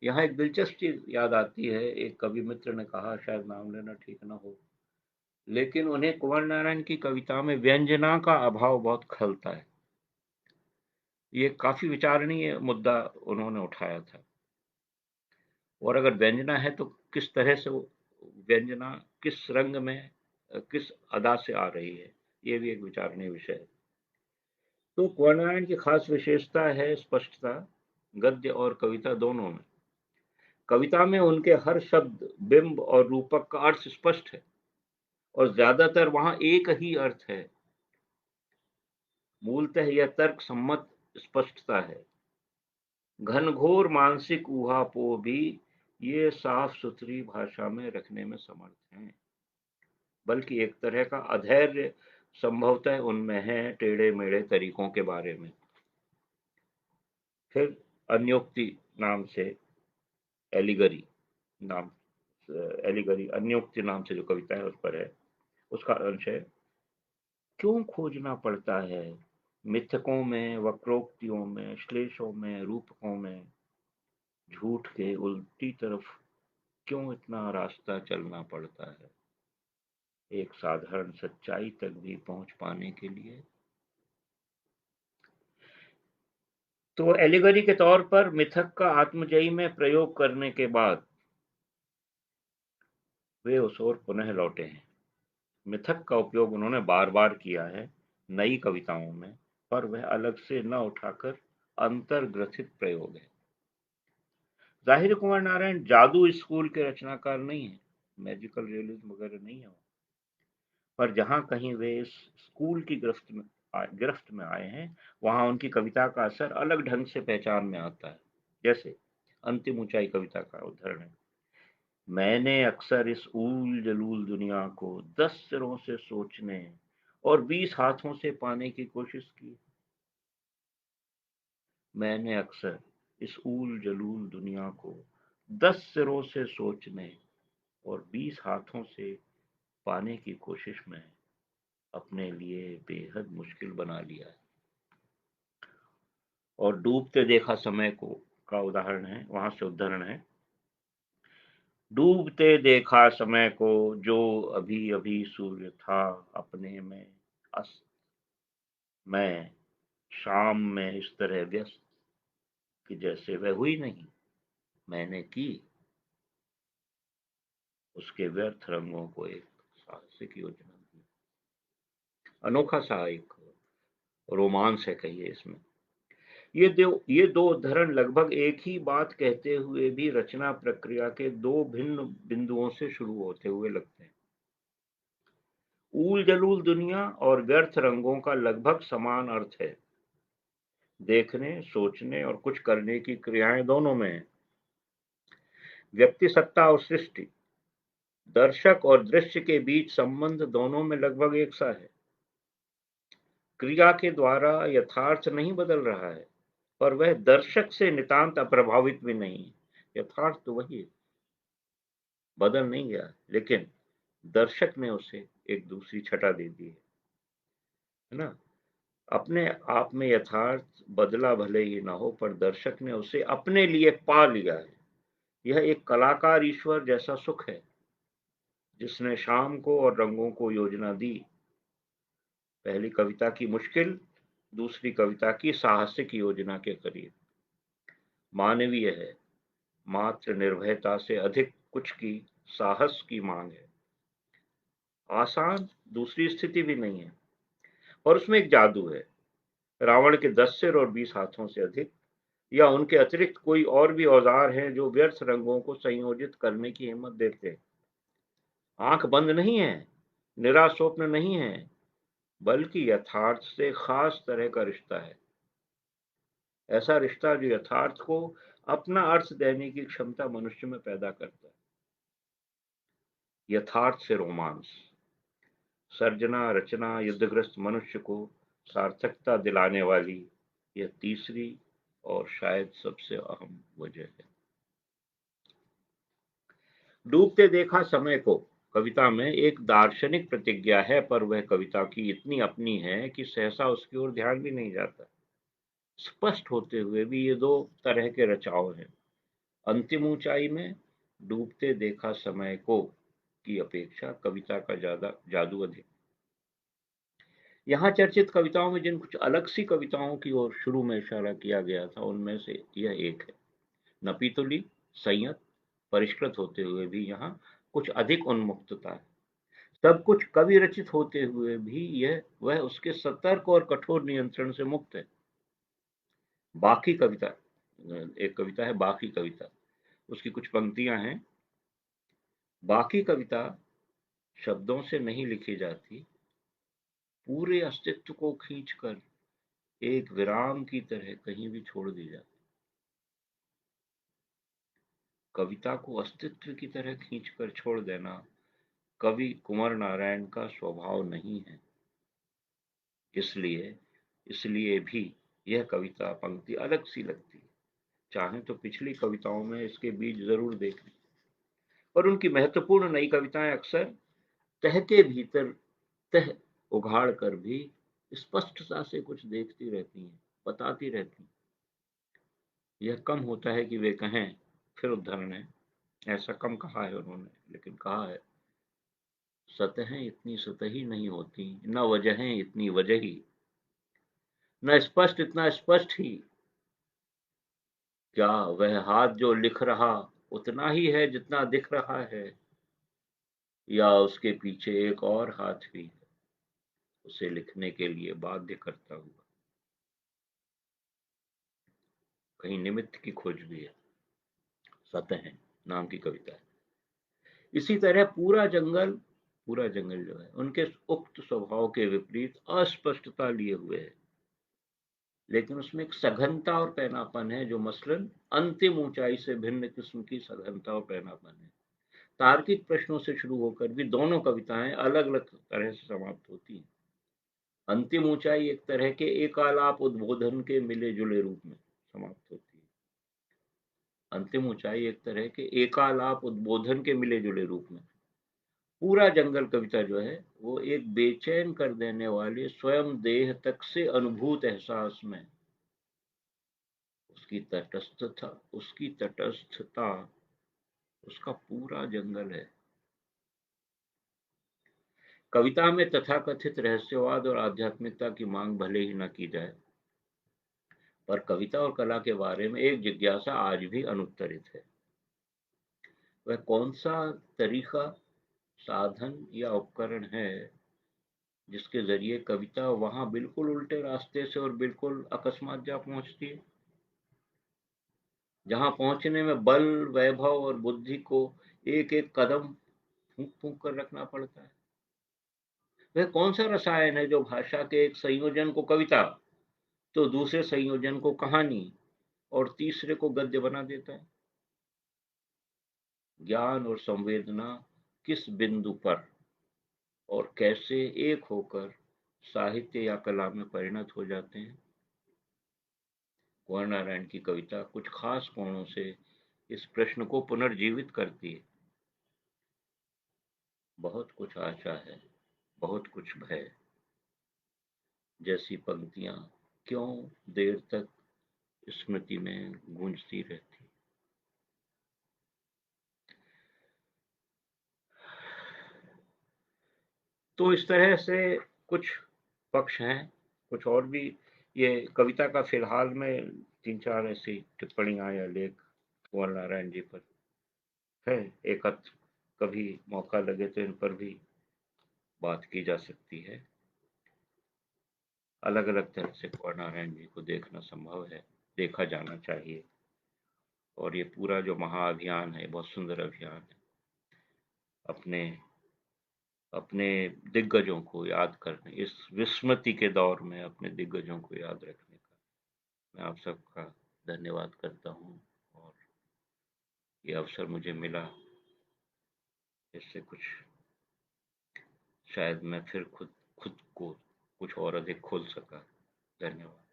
यहाँ एक दिलचस्प चीज याद आती है। एक कवि मित्र ने कहा, शायद नाम लेना ठीक ना हो, लेकिन उन्हें कुंवर नारायण की कविता में व्यंजना का अभाव बहुत खलता है। ये काफी विचारणीय मुद्दा उन्होंने उठाया था। और अगर व्यंजना है तो किस तरह से वो व्यंजना किस रंग में, किस अदा से आ रही है, ये भी एक विचारणीय विषय है। तो कुंवर नारायण की खास विशेषता है स्पष्टता, गद्य और कविता दोनों में। कविता में उनके हर शब्द, बिंब और रूपक का अर्थ स्पष्ट है, और ज्यादातर वहां एक ही अर्थ है। मूलतः यह तर्क सम्मत स्पष्टता है। घनघोर मानसिक ऊहापोह भी ये साफ सुथरी भाषा में रखने में समर्थ हैं। बल्कि एक तरह का अधैर्य संभवतः उनमें है टेढ़े मेढ़े तरीकों के बारे में। फिर अन्योक्ति नाम से एलिगरी नाम एलिगरी अन्योक्ति नाम से जो कविता है उस पर है। उसका अंश है, क्यों खोजना पड़ता है मिथकों में, वक्रोक्तियों में, श्लेषों में, रूपकों में, झूठ के उल्टी तरफ क्यों इतना रास्ता चलना पड़ता है एक साधारण सच्चाई तक भी पहुंच पाने के लिए। तो एलिगरी के तौर पर मिथक का आत्मजयी में प्रयोग करने के बाद वे उस ओर पुनः लौटे हैं। मिथक का उपयोग उन्होंने बार बार किया है नई कविताओं में, पर वह अलग से न उठाकर अंतर्ग्रथित प्रयोग है। जाहिर कुमार नारायण जादू स्कूल के रचनाकार नहीं है, मैजिकल रियलिज्म वगैरह नहीं है, पर जहां कहीं वे इस स्कूल की गिरफ्त में आए हैं, वहां उनकी कविता का असर अलग ढंग से पहचान में आता है। जैसे अंतिम ऊंचाई कविता का उदाहरण है, मैंने अक्सर इस ऊल जलूल दुनिया को 10 सिरों से सोचने और 20 हाथों से पाने की कोशिश की। मैंने अक्सर इस ऊल जलूल दुनिया को 10 सिरों से सोचने और 20 हाथों से पाने की कोशिश में अपने लिए बेहद मुश्किल बना लिया है। और डूबते देखा समय को का उदाहरण है, वहां से उदाहरण है, डूबते देखा समय को जो अभी अभी सूर्य था अपने में अस्त, मैं शाम में इस तरह व्यस्त कि जैसे वह हुई नहीं। मैंने की उसके व्यर्थ रंगों को एक साहसिक योजना दी। अनोखा सा एक रोमांस है कहिए इसमें। ये दो उद्धरण लगभग एक ही बात कहते हुए भी रचना प्रक्रिया के दो भिन्न बिंदुओं से शुरू होते हुए लगते हैं। ऊल जलूल दुनिया और व्यर्थ रंगों का लगभग समान अर्थ है, देखने, सोचने और कुछ करने की क्रियाएं दोनों में है। व्यक्ति सत्ता और सृष्टि, दर्शक और दृश्य के बीच संबंध दोनों में लगभग एक सा है। क्रिया के द्वारा यथार्थ नहीं बदल रहा है, पर वह दर्शक से नितांत अप्रभावित भी नहीं है। यथार्थ तो वही है, बदल नहीं गया, लेकिन दर्शक ने उसे एक दूसरी छटा दे दी है ना। अपने आप में यथार्थ बदला भले ही ना हो, पर दर्शक ने उसे अपने लिए पा लिया है। यह एक कलाकार ईश्वर जैसा सुख है, जिसने शाम को और रंगों को योजना दी। पहली कविता की मुश्किल, दूसरी कविता की साहसिक योजना के करीब मानवीय है। मात्र निर्भयता से अधिक कुछ की साहस की मांग है। आसान दूसरी स्थिति भी नहीं है, और उसमें एक जादू है। रावण के 10 सिर और 20 हाथों से अधिक, या उनके अतिरिक्त कोई और भी औजार हैं जो व्यर्थ रंगों को संयोजित करने की हिम्मत देते हैं। आंख बंद नहीं है, निरा स्वप्न नहीं है, बल्कि यथार्थ से खास तरह का रिश्ता है। ऐसा रिश्ता जो यथार्थ को अपना अर्थ देने की क्षमता मनुष्य में पैदा करता है। यथार्थ से रोमांस, सर्जना रचना युद्धग्रस्त मनुष्य को सार्थकता दिलाने वाली यह तीसरी और शायद सबसे अहम वजह है। डूबते देखा समय को कविता में एक दार्शनिक प्रतिज्ञा है, पर वह कविता की इतनी अपनी है कि सहसा उसकी ओर ध्यान भी नहीं जाता। स्पष्ट होते हुए भी ये दो तरह के रचाव हैं। अंतिम ऊंचाई में डूबते देखा समय को की अपेक्षा कविता का ज्यादा जादू अधिक। यहाँ चर्चित कविताओं में जिन कुछ अलग सी कविताओं की ओर शुरू में इशारा किया गया था, उनमें से यह एक है। नपीतुली, संयत, परिष्कृत होते हुए भी यहाँ कुछ अधिक उन्मुक्तता है। सब कुछ कवि रचित होते हुए भी यह वह उसके सतर्क और कठोर नियंत्रण से मुक्त है। बाकी कविता, एक कविता है बाकी कविता, उसकी कुछ पंक्तियां हैं। बाकी कविता शब्दों से नहीं लिखी जाती, पूरे अस्तित्व को खींचकर एक विराम की तरह कहीं भी छोड़ दी जाती। कविता को अस्तित्व की तरह खींचकर छोड़ देना कवि कुंवर नारायण का स्वभाव नहीं है। इसलिए इसलिए भी यह कविता पंक्ति अलग सी लगती है। चाहे तो पिछली कविताओं में इसके बीज जरूर देख लें, पर उनकी महत्वपूर्ण नई कविताएं अक्सर तह के भीतर तह उघाड़ कर भी स्पष्टता से कुछ देखती रहती हैं, बताती रहती हैं। यह कम होता है कि वे कहें, फिर उद्धरण है, ऐसा कम कहा है उन्होंने, लेकिन कहा है, सतहें इतनी सतही नहीं होती, न वजहें इतनी वजही, न स्पष्ट इतना स्पष्ट ही। क्या वह हाथ जो लिख रहा उतना ही है जितना दिख रहा है, या उसके पीछे एक और हाथ भी है, उसे लिखने के लिए बाध्य करता हुआ। कहीं निमित्त की खोज भी है। सतहें नाम की कविता है। इसी तरह पूरा जंगल जो है उनके उक्त स्वभाव के विपरीत अस्पष्टता लिए हुए है, लेकिन उसमें एक सघनता और पैनापन है जो मसलन अंतिम ऊंचाई से भिन्न किस्म की सघनता और पैनापन है। तार्किक प्रश्नों से शुरू होकर भी दोनों कविताएं अलग अलग तरह से समाप्त होती हैं। अंतिम ऊंचाई एक तरह के एकालाप उद्बोधन के मिले जुले रूप में समाप्त होती है। अंतिम ऊंचाई एक तरह के एकालाप उद्बोधन के मिले जुले रूप में। पूरा जंगल कविता जो है वो एक बेचैन कर देने वाले स्वयं देह तक से अनुभूत एहसास में उसकी तटस्थता उसका पूरा जंगल है। कविता में तथाकथित रहस्यवाद और आध्यात्मिकता की मांग भले ही न की जाए, पर कविता और कला के बारे में एक जिज्ञासा आज भी अनुत्तरित है। वह कौन सा तरीका, साधन या उपकरण है जिसके जरिए कविता वहां बिल्कुल उल्टे रास्ते से और बिल्कुल अकस्मात जा पहुंचती है, जहां पहुंचने में बल, वैभव और बुद्धि को एक एक कदम फूंक फूंक कर रखना पड़ता है। वह कौन सा रसायन है जो भाषा के एक संयोजन को कविता, तो दूसरे संयोजन को कहानी और तीसरे को गद्य बना देता है। ज्ञान और संवेदना किस बिंदु पर और कैसे एक होकर साहित्य या कला में परिणत हो जाते हैं। कुंवर नारायण की कविता कुछ खास कोणों से इस प्रश्न को पुनर्जीवित करती है। बहुत कुछ आशा है, बहुत कुछ भय जैसी पंक्तियां क्यों देर तक स्मृति में गूंजती रहती। तो इस तरह से कुछ पक्ष हैं, कुछ और भी। ये कविता का फिलहाल में 3-4 ऐसी टिप्पणियां या लेख कुंवर नारायण जी पर है। एक आध कभी मौका लगे तो इन पर भी बात की जा सकती है। अलग अलग तरह से कुंवर नारायण जी को देखना संभव है, देखा जाना चाहिए। और ये पूरा जो महाअभियान है बहुत सुंदर अभियान है। अपने अपने दिग्गजों को याद करने, इस विस्मृति के दौर में अपने दिग्गजों को याद रखने का मैं आप सबका धन्यवाद करता हूँ। और ये अवसर मुझे मिला, इससे कुछ शायद मैं फिर खुद खुद को कुछ और अधिक खोल सका। धन्यवाद।